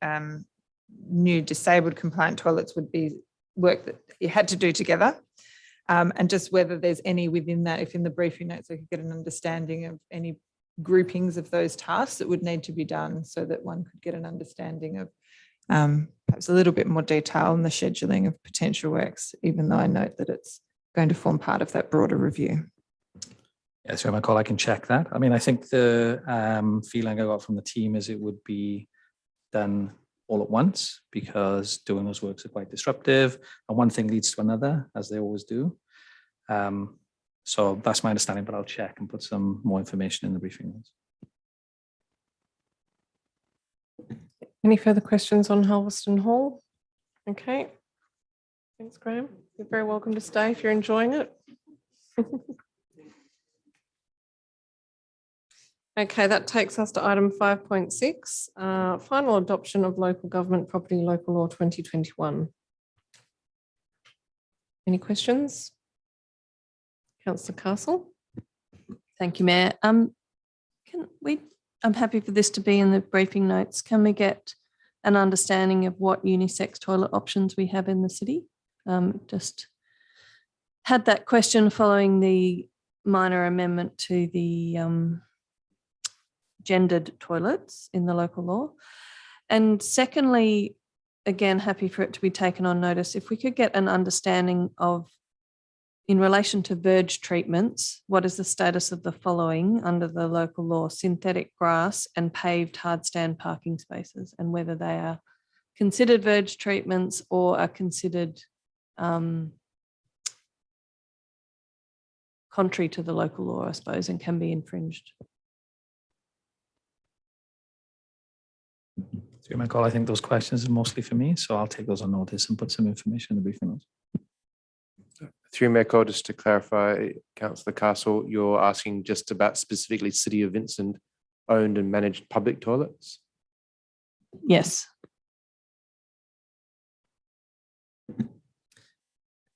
new disabled compliant toilets would be work that you had to do together. And just whether there's any within that, if in the briefing notes I could get an understanding of any groupings of those tasks that would need to be done, so that one could get an understanding of perhaps a little bit more detail in the scheduling of potential works, even though I note that it's going to form part of that broader review. Yes, Mayor Cole, I can check that. I mean, I think the feeling I got from the team is it would be done all at once, because doing those works are quite disruptive and one thing leads to another, as they always do. So that's my understanding, but I'll check and put some more information in the briefing notes. Any further questions on Halverston Hall? Okay. Thanks, Graham. You're very welcome to stay if you're enjoying it. Okay, that takes us to item 5.6, final adoption of local government property local law 2021. Any questions? Councillor Castle. Thank you, Mayor. I'm happy for this to be in the briefing notes. Can we get an understanding of what unisex toilet options we have in the city? Just had that question following the minor amendment to the gendered toilets in the local law. And secondly, again, happy for it to be taken on notice, if we could get an understanding of, in relation to verge treatments, what is the status of the following under the local law: synthetic grass and paved hard stand parking spaces, and whether they are considered verge treatments or are considered contrary to the local law, I suppose, and can be infringed. So, Mayor Cole, I think those questions are mostly for me, so I'll take those on notice and put some information in the briefing notes. Through Mayor Cole, just to clarify, Councillor Castle, you're asking just about specifically City of Vincent owned and managed public toilets? Yes.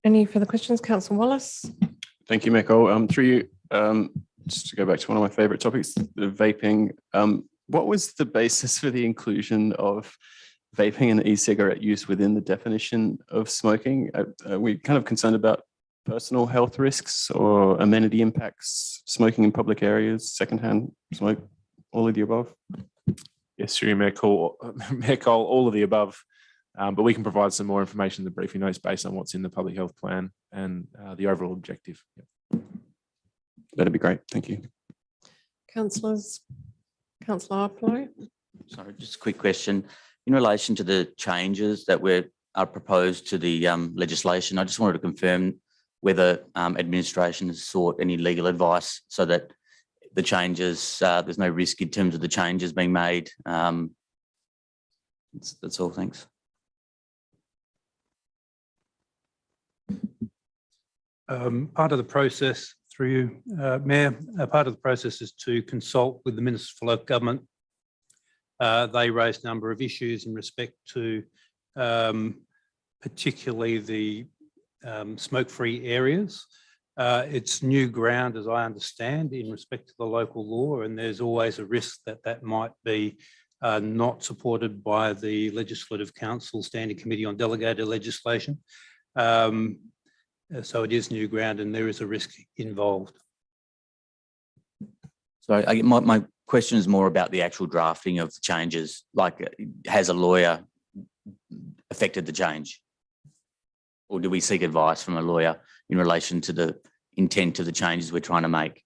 Any further questions? Councillor Wallace. Thank you, Mayor Cole. Through you, just to go back to one of my favourite topics, the vaping. What was the basis for the inclusion of vaping and e-cigarette use within the definition of smoking? Are we kind of concerned about personal health risks or amenity impacts, smoking in public areas, secondhand smoke, all of the above? Yes, sure, Mayor Cole, all of the above. But we can provide some more information in the briefing notes based on what's in the public health plan and the overall objective. Yep. That'd be great. Thank you. Councillors. Councillor Arpaio. Sorry, just a quick question. In relation to the changes that are proposed to the legislation, I just wanted to confirm whether administration has sought any legal advice so that the changes, there's no risk in terms of the changes being made. That's all, thanks. Part of the process, through you, Mayor, part of the process is to consult with the Minister for Local Government. They raised a number of issues in respect to particularly the smoke-free areas. It's new ground, as I understand, in respect to the local law, and there's always a risk that that might be not supported by the Legislative Council Standing Committee on Delegated Legislation. So it is new ground and there is a risk involved. So my question is more about the actual drafting of the changes. Like, has a lawyer affected the change? Or do we seek advice from a lawyer in relation to the intent of the changes we're trying to make.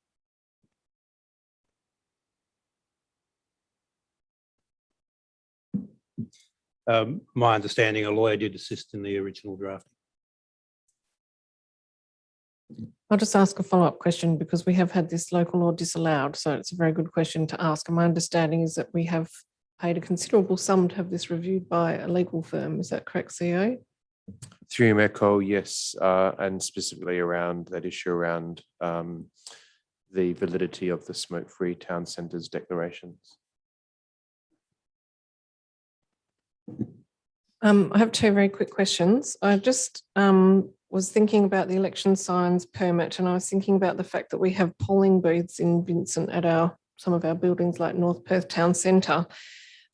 My understanding, a lawyer did assist in the original draft. I'll just ask a follow-up question because we have had this local law disallowed. So it's a very good question to ask. And my understanding is that we have paid a considerable sum to have this reviewed by a legal firm. Is that correct, CEO? Through you, Mayor Cole, yes, and specifically around that issue around the validity of the smoke-free town centres declarations. I have two very quick questions. I just was thinking about the election signs permit, and I was thinking about the fact that we have polling booths in Vincent at some of our buildings like North Perth Town Centre,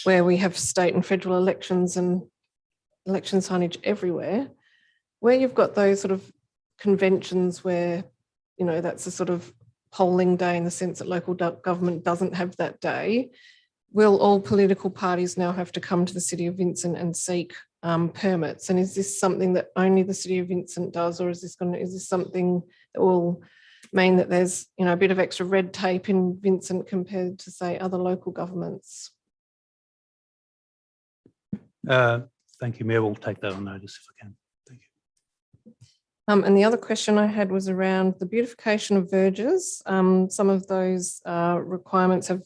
where we have state and federal elections and election signage everywhere. Where you've got those sort of conventions where, you know, that's a sort of polling day in the sense that local government doesn't have that day, will all political parties now have to come to the City of Vincent and seek permits? And is this something that only the City of Vincent does, or is this something that will mean that there's, you know, a bit of extra red tape in Vincent compared to, say, other local governments? Thank you, Mayor. We'll take that on notice if I can. Thank you. And the other question I had was around the beautification of verges. Some of those requirements have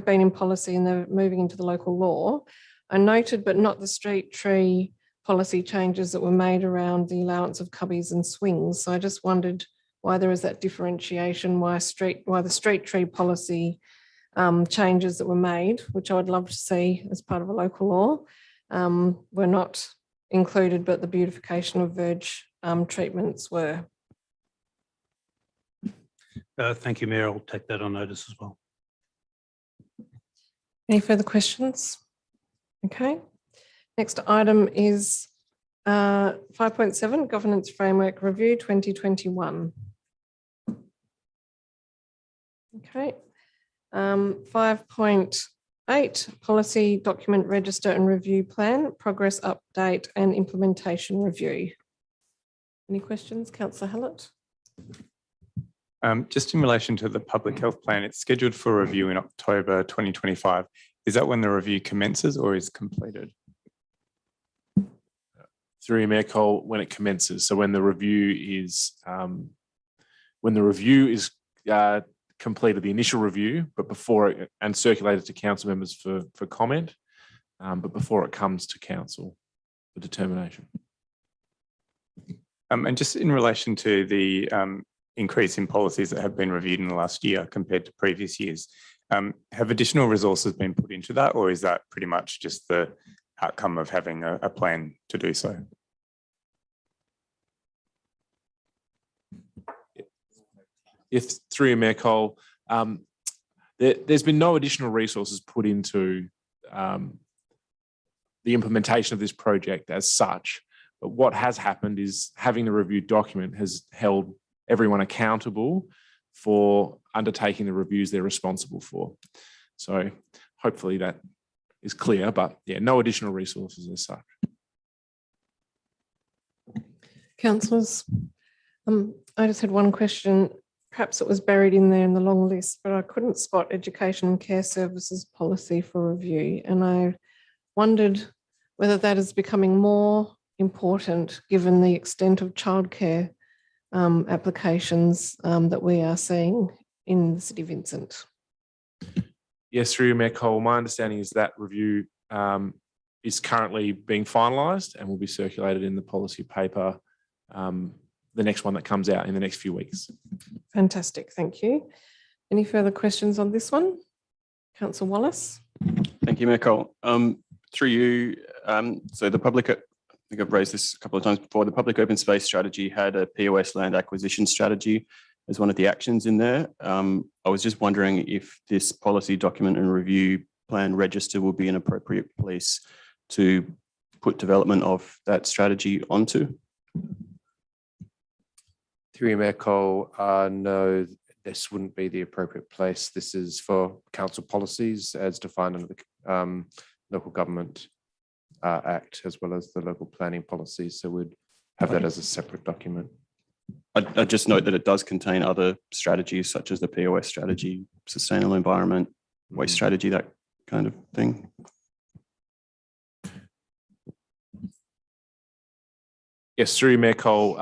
been in policy and they're moving into the local law. I noted, but not the street tree policy changes that were made around the allowance of cubbies and swings. So I just wondered why there is that differentiation, why the street tree policy changes that were made, which I would love to see as part of a local law, were not included, but the beautification of verge treatments were. Thank you, Mayor. I'll take that on notice as well. Any further questions? Okay. Next item is 5.7 Governance Framework Review 2021. Okay. 5.8 Policy Document Register and Review Plan, Progress Update and Implementation Review. Any questions, Councillor Hallett? Just in relation to the public health plan, it's scheduled for review in October 2025. Is that when the review commences or is completed? Through you, Mayor Cole, when it commences. So when the review is completed, the initial review, but before it and circulated to council members for comment, but before it comes to council for determination. And just in relation to the increase in policies that have been reviewed in the last year compared to previous years, have additional resources been put into that, or is that pretty much just the outcome of having a plan to do so? If through you, Mayor Cole, there's been no additional resources put into the implementation of this project as such. But what has happened is having the review document has held everyone accountable for undertaking the reviews they're responsible for. So hopefully that is clear, but yeah, no additional resources as such. Councillors, I just had one question. Perhaps it was buried in there in the long list, but I couldn't spot education and care services policy for review. And I wondered whether that is becoming more important given the extent of childcare applications that we are seeing in the City of Vincent. Yes, through you, Mayor Cole, my understanding is that review is currently being finalised and will be circulated in the policy paper, the next one that comes out in the next few weeks. Fantastic, thank you. Any further questions on this one? Councillor Wallace. Thank you, Mayor Cole. Through you, so the public, I think I've raised this a couple of times before, the public open space strategy had a POS land acquisition strategy as one of the actions in there. I was just wondering if this policy document and review plan register will be an appropriate place to put development of that strategy onto. Through you, Mayor Cole, no, this wouldn't be the appropriate place. This is for council policies as defined under the Local Government Act, as well as the local planning policies. So we'd have that as a separate document. I just note that it does contain other strategies such as the POS strategy, sustainable environment, waste strategy, that kind of thing. Yes, through you, Mayor Cole,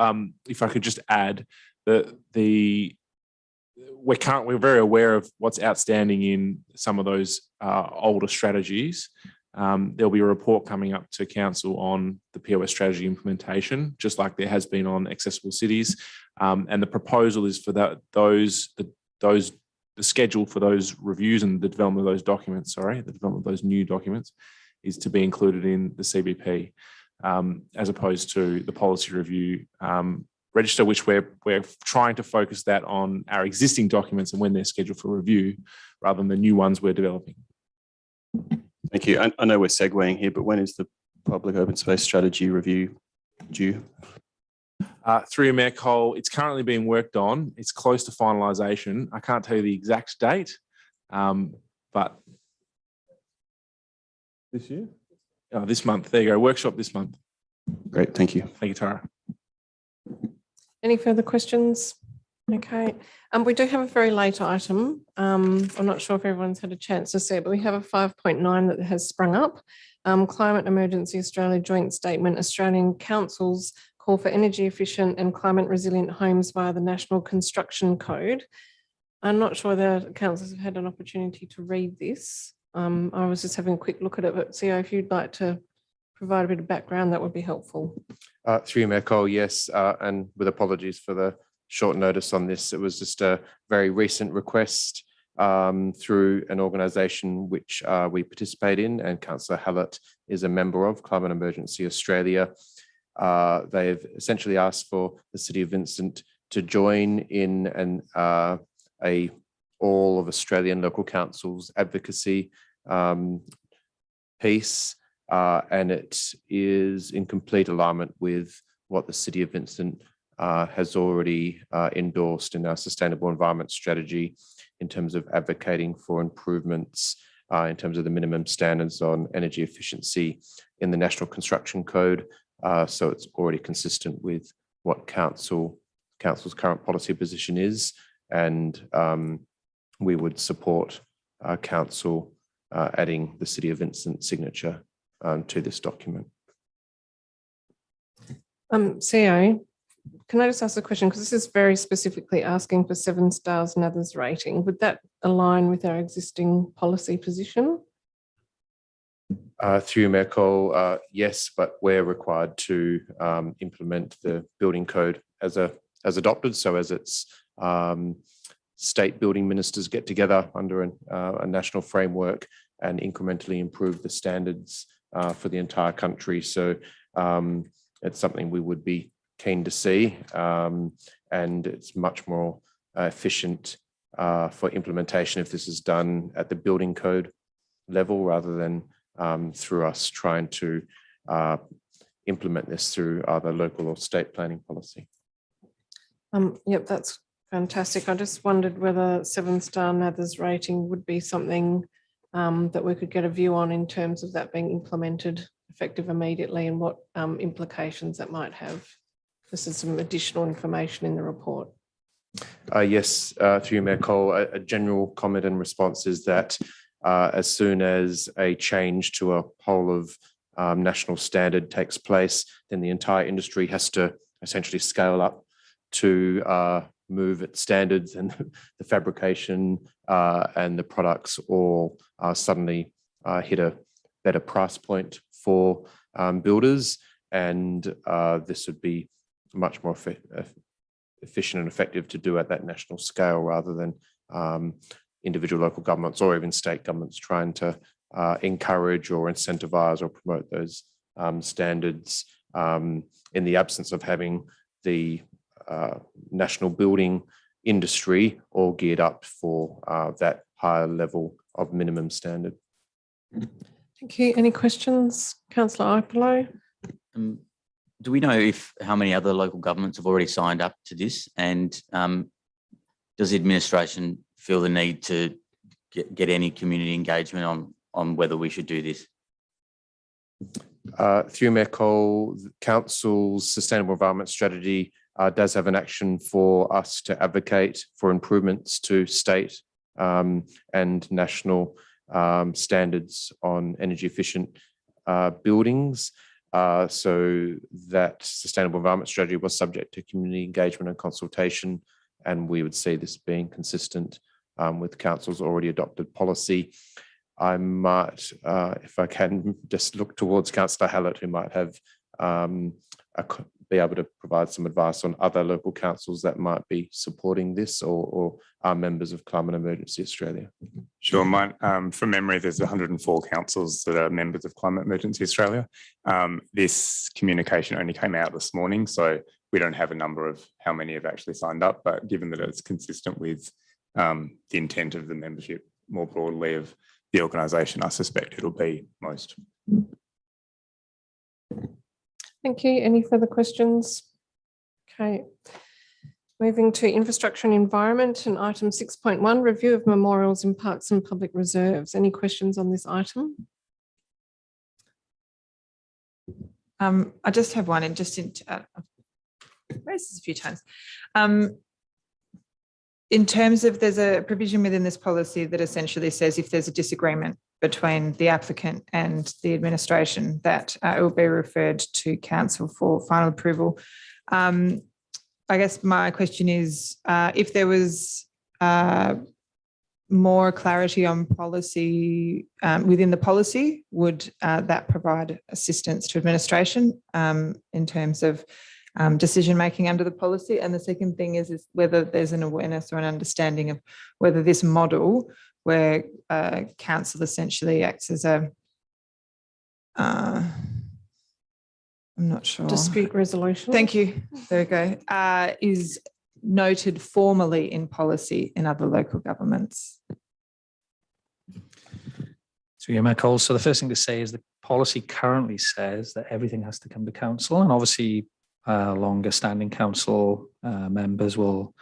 if I could just add that we're very aware of what's outstanding in some of those older strategies. There'll be a report coming up to council on the POS strategy implementation, just like there has been on accessible cities. And the proposal is for the schedule for those reviews and the development of those documents, the development of those new documents is to be included in the CBP, as opposed to the policy review register, which we're trying to focus that on our existing documents and when they're scheduled for review, rather than the new ones we're developing. Thank you. I know we're segueing here, but when is the public open space strategy review due? Through you, Mayor Cole, it's currently being worked on. It's close to finalisation. I can't tell you the exact date, but this year? Oh, this month. There you go. Workshop this month. Great. Thank you. Thank you, Tara. Any further questions? Okay. We do have a very late item. I'm not sure if everyone's had a chance to see it, but we have a 5.9 that has sprung up. Climate Emergency Australia Joint Statement, Australian Council's call for energy efficient and climate resilient homes via the National Construction Code. I'm not sure the councils have had an opportunity to read this. I was just having a quick look at it, but CEO, if you'd like to provide a bit of background, that would be helpful. Through you, Mayor Cole, yes, and with apologies for the short notice on this. It was just a very recent request through an organisation which we participate in, and Councillor Hallett is a member of, Climate Emergency Australia. They've essentially asked for the City of Vincent to join in a all of Australian local councils advocacy piece, and it is in complete alignment with what the City of Vincent has already endorsed in our sustainable environment strategy in terms of advocating for improvements in terms of the minimum standards on energy efficiency in the National Construction Code. So it's already consistent with what council's current policy position is, and we would support council adding the City of Vincent signature to this document. CEO, can I just ask a question? Because this is very specifically asking for 7 stars and others rating. Would that align with our existing policy position? Through Mayor Cole, yes, but we're required to implement the building code as adopted. So as it's state building ministers get together under a national framework and incrementally improve the standards for the entire country. So it's something we would be keen to see, and it's much more efficient for implementation if this is done at the building code level rather than through us trying to implement this through either local or state planning policy. Yep, that's fantastic. I just wondered whether 7-star NATHERS rating would be something that we could get a view on in terms of that being implemented effective immediately, and what implications that might have. This is some additional information in the report. Yes, through you, Mayor Cole, a general comment and response is that as soon as a change to a whole of national standard takes place, then the entire industry has to essentially scale up to move its standards, and the fabrication and the products all suddenly hit a better price point for builders, and this would be much more efficient and effective to do at that national scale rather than individual local governments or even state governments trying to encourage or incentivize or promote those standards in the absence of having the national building industry all geared up for that higher level of minimum standard. Thank you. Any questions? Councillor Ipolo? Do we know how many other local governments have already signed up to this, and does the administration feel the need to get any community engagement on whether we should do this? Through Mayor Cole, Council's Sustainable Environment Strategy does have an action for us to advocate for improvements to state and national standards on energy efficient buildings. So that sustainable environment strategy was subject to community engagement and consultation, and we would see this being consistent with council's already adopted policy. I might, if I can, just look towards Councillor Hallett, who might have be able to provide some advice on other local councils that might be supporting this or are members of Climate Emergency Australia. Sure, from memory, there's 104 councils that are members of Climate Emergency Australia. This communication only came out this morning, so we don't have a number of how many have actually signed up, but given that it's consistent with the intent of the membership more broadly of the organisation, I suspect it'll be most. Thank you. Any further questions? Okay. Moving to infrastructure and environment and item 6.1, review of memorials in parks and public reserves. Any questions on this item? I just have one, and just I've raised this a few times. In terms of, there's a provision within this policy that essentially says if there's a disagreement between the applicant and the administration, that it will be referred to council for final approval. I guess my question is, if there was more clarity on policy within the policy, would that provide assistance to administration in terms of decision making under the policy? And the second thing is whether there's an awareness or an understanding of whether this model where council essentially acts as a I'm not sure. Dispute resolution. Thank you. There we go. Is noted formally in policy in other local governments. So yeah, Mayor Cole. So the first thing to say is the policy currently says that everything has to come to council, and obviously longer standing council members will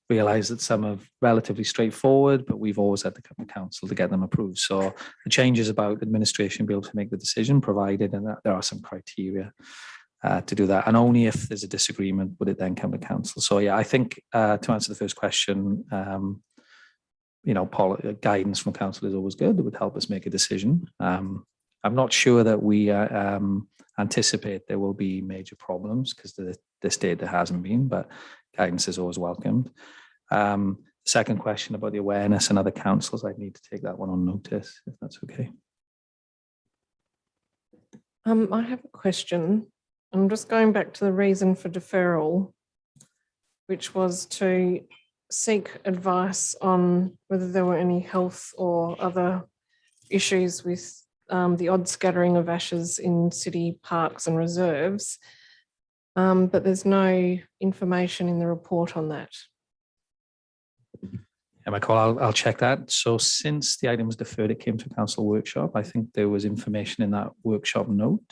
realise that some are relatively straightforward, but we've always had to come to council to get them approved. So the change is about administration being able to make the decision, provided and that there are some criteria to do that. And only if there's a disagreement would it then come to council. So yeah, I think to answer the first question, guidance from council is always good. It would help us make a decision. I'm not sure that we anticipate there will be major problems because this day there hasn't been, but guidance is always welcomed. Second question about the awareness and other councils, I'd need to take that one on notice, if that's okay. I have a question. I'm just going back to the reason for deferral, which was to seek advice on whether there were any health or other issues with the odd scattering of ashes in city parks and reserves, but there's no information in the report on that. Yeah, Michael, I'll check that. So since the item was deferred, it came to council workshop. I think there was information in that workshop note.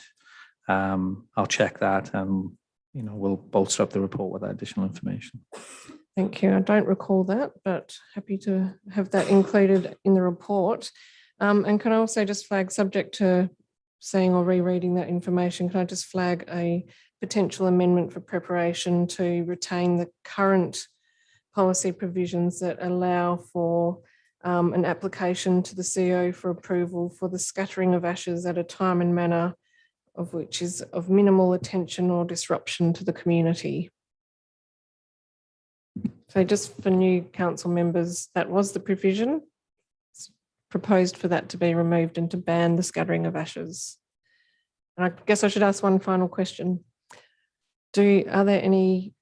I'll check that and we'll bolster up the report with that additional information. Thank you. I don't recall that, but happy to have that included in the report. And can I also just flag, subject to seeing or rereading that information, can I just flag a potential amendment for preparation to retain the current policy provisions that allow for an application to the CEO for approval for the scattering of ashes at a time and manner of which is of minimal attention or disruption to the community. So just for new council members, that was the provision. It's proposed for that to be removed and to ban the scattering of ashes. And I guess I should ask one final question. Are there any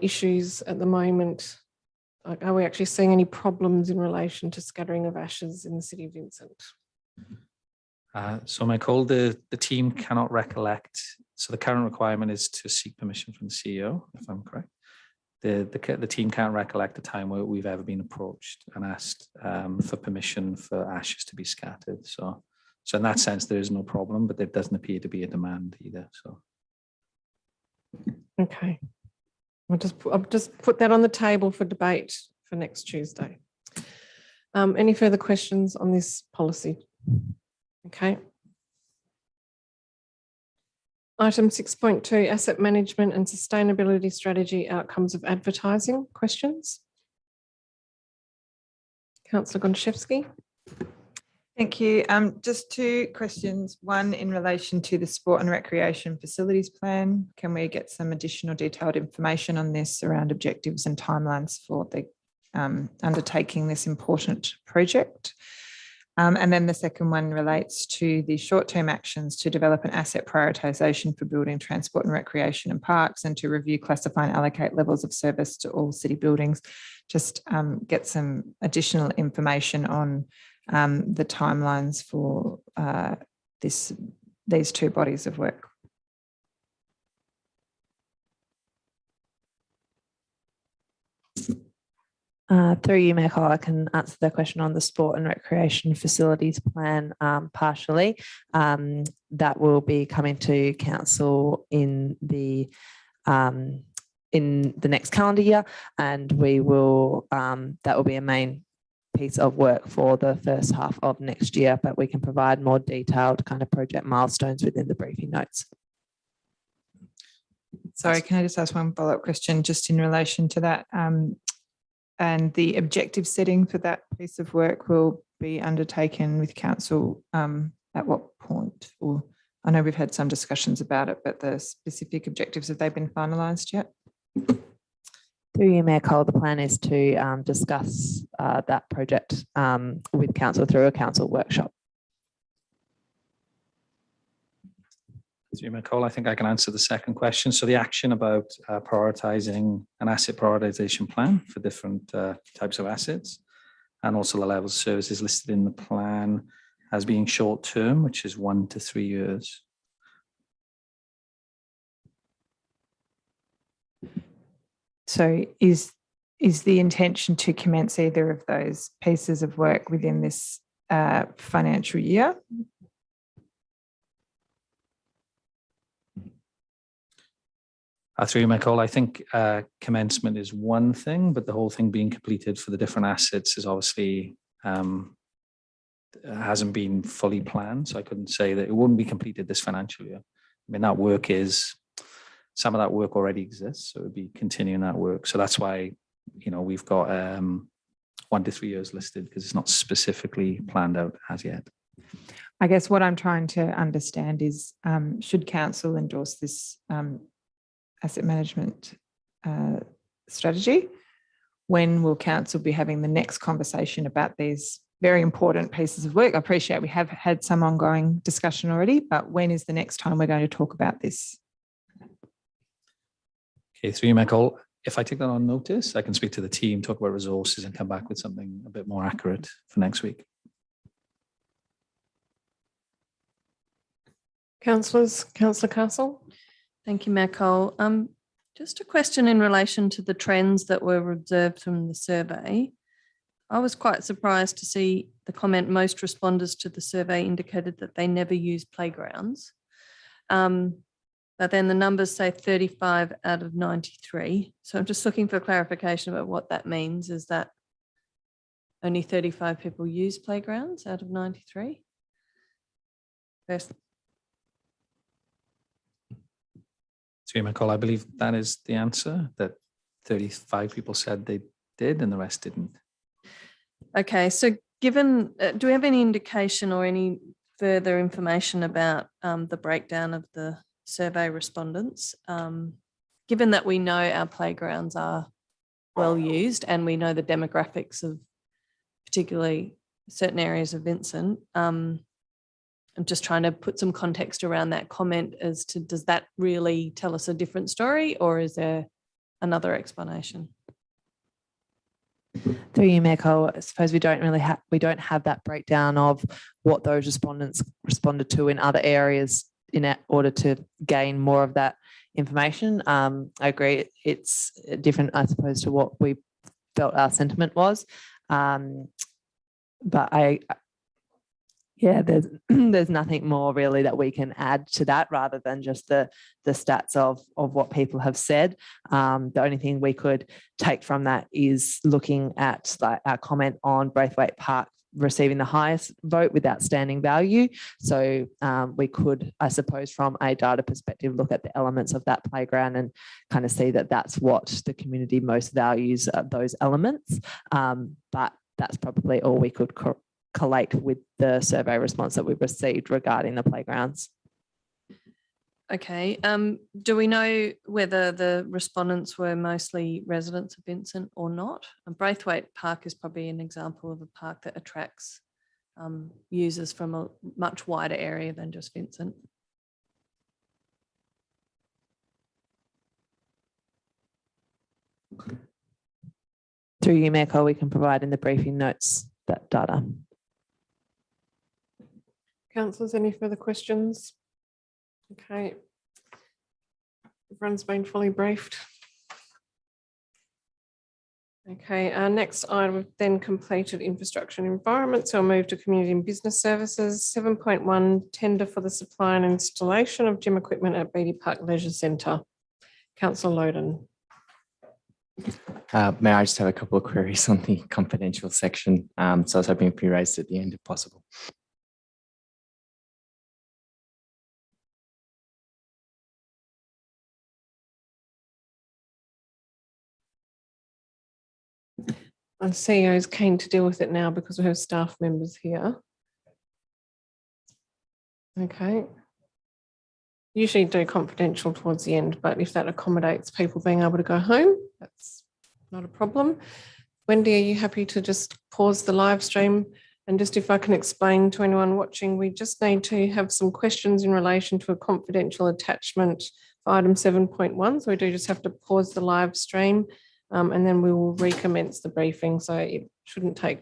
issues at the moment? Like, are we actually seeing any problems in relation to scattering of ashes in the city of Vincent? So Michael, the team cannot recollect. So the current requirement is to seek permission from the CEO, if I'm correct. The team can't recollect a time where we've ever been approached and asked for permission for ashes to be scattered. So in that sense, there is no problem, but there doesn't appear to be a demand either. So. Okay. I'll just put that on the table for debate for next Tuesday. Any further questions on this policy? Okay. Item 6.2, asset management and sustainability strategy outcomes of advertising. Questions? Councillor Gontaszewski. Thank you. Just two questions. One in relation to the sport and recreation facilities plan. Can we get some additional detailed information on this around objectives and timelines for the undertaking this important project? And then the second one relates to the short-term actions to develop an asset prioritisation for building transport and recreation and parks, and to review, classify and allocate levels of service to all city buildings. Just get some additional information on the timelines for these two bodies of work. Through you, Mayor Cole, I can answer the question on the sport and recreation facilities plan partially. That will be coming to council in the next calendar year, and we will that will be a main piece of work for the first half of next year, but we can provide more detailed kind of project milestones within the briefing notes. Sorry, can I just ask one follow-up question just in relation to that? And the objective setting for that piece of work will be undertaken with council at what point? Or I know we've had some discussions about it, but the specific objectives, have they been finalised yet? Through you, Mayor Cole, the plan is to discuss that project with council through a council workshop. Mayor Cole, I think I can answer the second question. So the action about prioritising an asset prioritisation plan for different types of assets, and also the levels of services listed in the plan as being short term, which is 1 to 3 years. So is the intention to commence either of those pieces of work within this financial year? Through you, Mayor Cole, I think commencement is one thing, but the whole thing being completed for the different assets is obviously hasn't been fully planned. So I couldn't say that it wouldn't be completed this financial year. I mean, that work is, some of that work already exists, so it would be continuing that work. So that's why, you know, we've got 1 to 3 years listed, because it's not specifically planned out as yet. I guess what I'm trying to understand is, should council endorse this asset management strategy, when will council be having the next conversation about these very important pieces of work? I appreciate we have had some ongoing discussion already, but when is the next time we're going to talk about this? Okay, through you, Mayor Cole, if I take that on notice, I can speak to the team, talk about resources, and come back with something a bit more accurate for next week. Councillors, Councillor Castle. Thank you, Mayor Cole. Just a question in relation to the trends that were observed from the survey. I was quite surprised to see the comment most responders to the survey indicated that they never use playgrounds. But then the numbers say 35 out of 93. So I'm just looking for clarification about what that means. Is that only 35 people use playgrounds out of 93? First. Mayor Cole, I believe that is the answer, that 35 people said they did and the rest didn't. Okay, so given, do we have any indication or any further information about the breakdown of the survey respondents? Given that we know our playgrounds are well used and we know the demographics of particularly certain areas of Vincent, I'm just trying to put some context around that comment as to, does that really tell us a different story, or is there another explanation? Through you, Mayor Cole, I suppose we don't have that breakdown of what those respondents responded to in other areas in order to gain more of that information. I agree, it's different, I suppose, to what we felt our sentiment was. But yeah, there's nothing more really that we can add to that, rather than just the stats of what people have said. The only thing we could take from that is looking at like our comment on Braithwaite Park receiving the highest vote with outstanding value. So we could, I suppose, from a data perspective, look at the elements of that playground and kind of see that that's what the community most values, those elements. But that's probably all we could collate with the survey response that we've received regarding the playgrounds. Okay. Do we know whether the respondents were mostly residents of Vincent or not? And Braithwaite Park is probably an example of a park that attracts users from a much wider area than just Vincent. Through you, Mayor Cole, we can provide in the briefing notes that data. Councillors, any further questions? Okay. Everyone's been fully briefed. Okay, our next item, we've then completed infrastructure and environment, so I'll move to community and business services. 7.1, tender for the supply and installation of gym equipment at Beatty Park Leisure Centre. Councillor Loden. May I just have a couple of queries on the confidential section? So I was hoping it be raised at the end if possible. Our CEO is keen to deal with it now because we have staff members here. Okay. Usually do confidential towards the end, but if that accommodates people being able to go home, that's not a problem. Wendy, are you happy to just pause the live stream? And just if I can explain to anyone watching, we just need to have some questions in relation to a confidential attachment for item 7.1. So we do just have to pause the live stream and then we will recommence the briefing. So it shouldn't take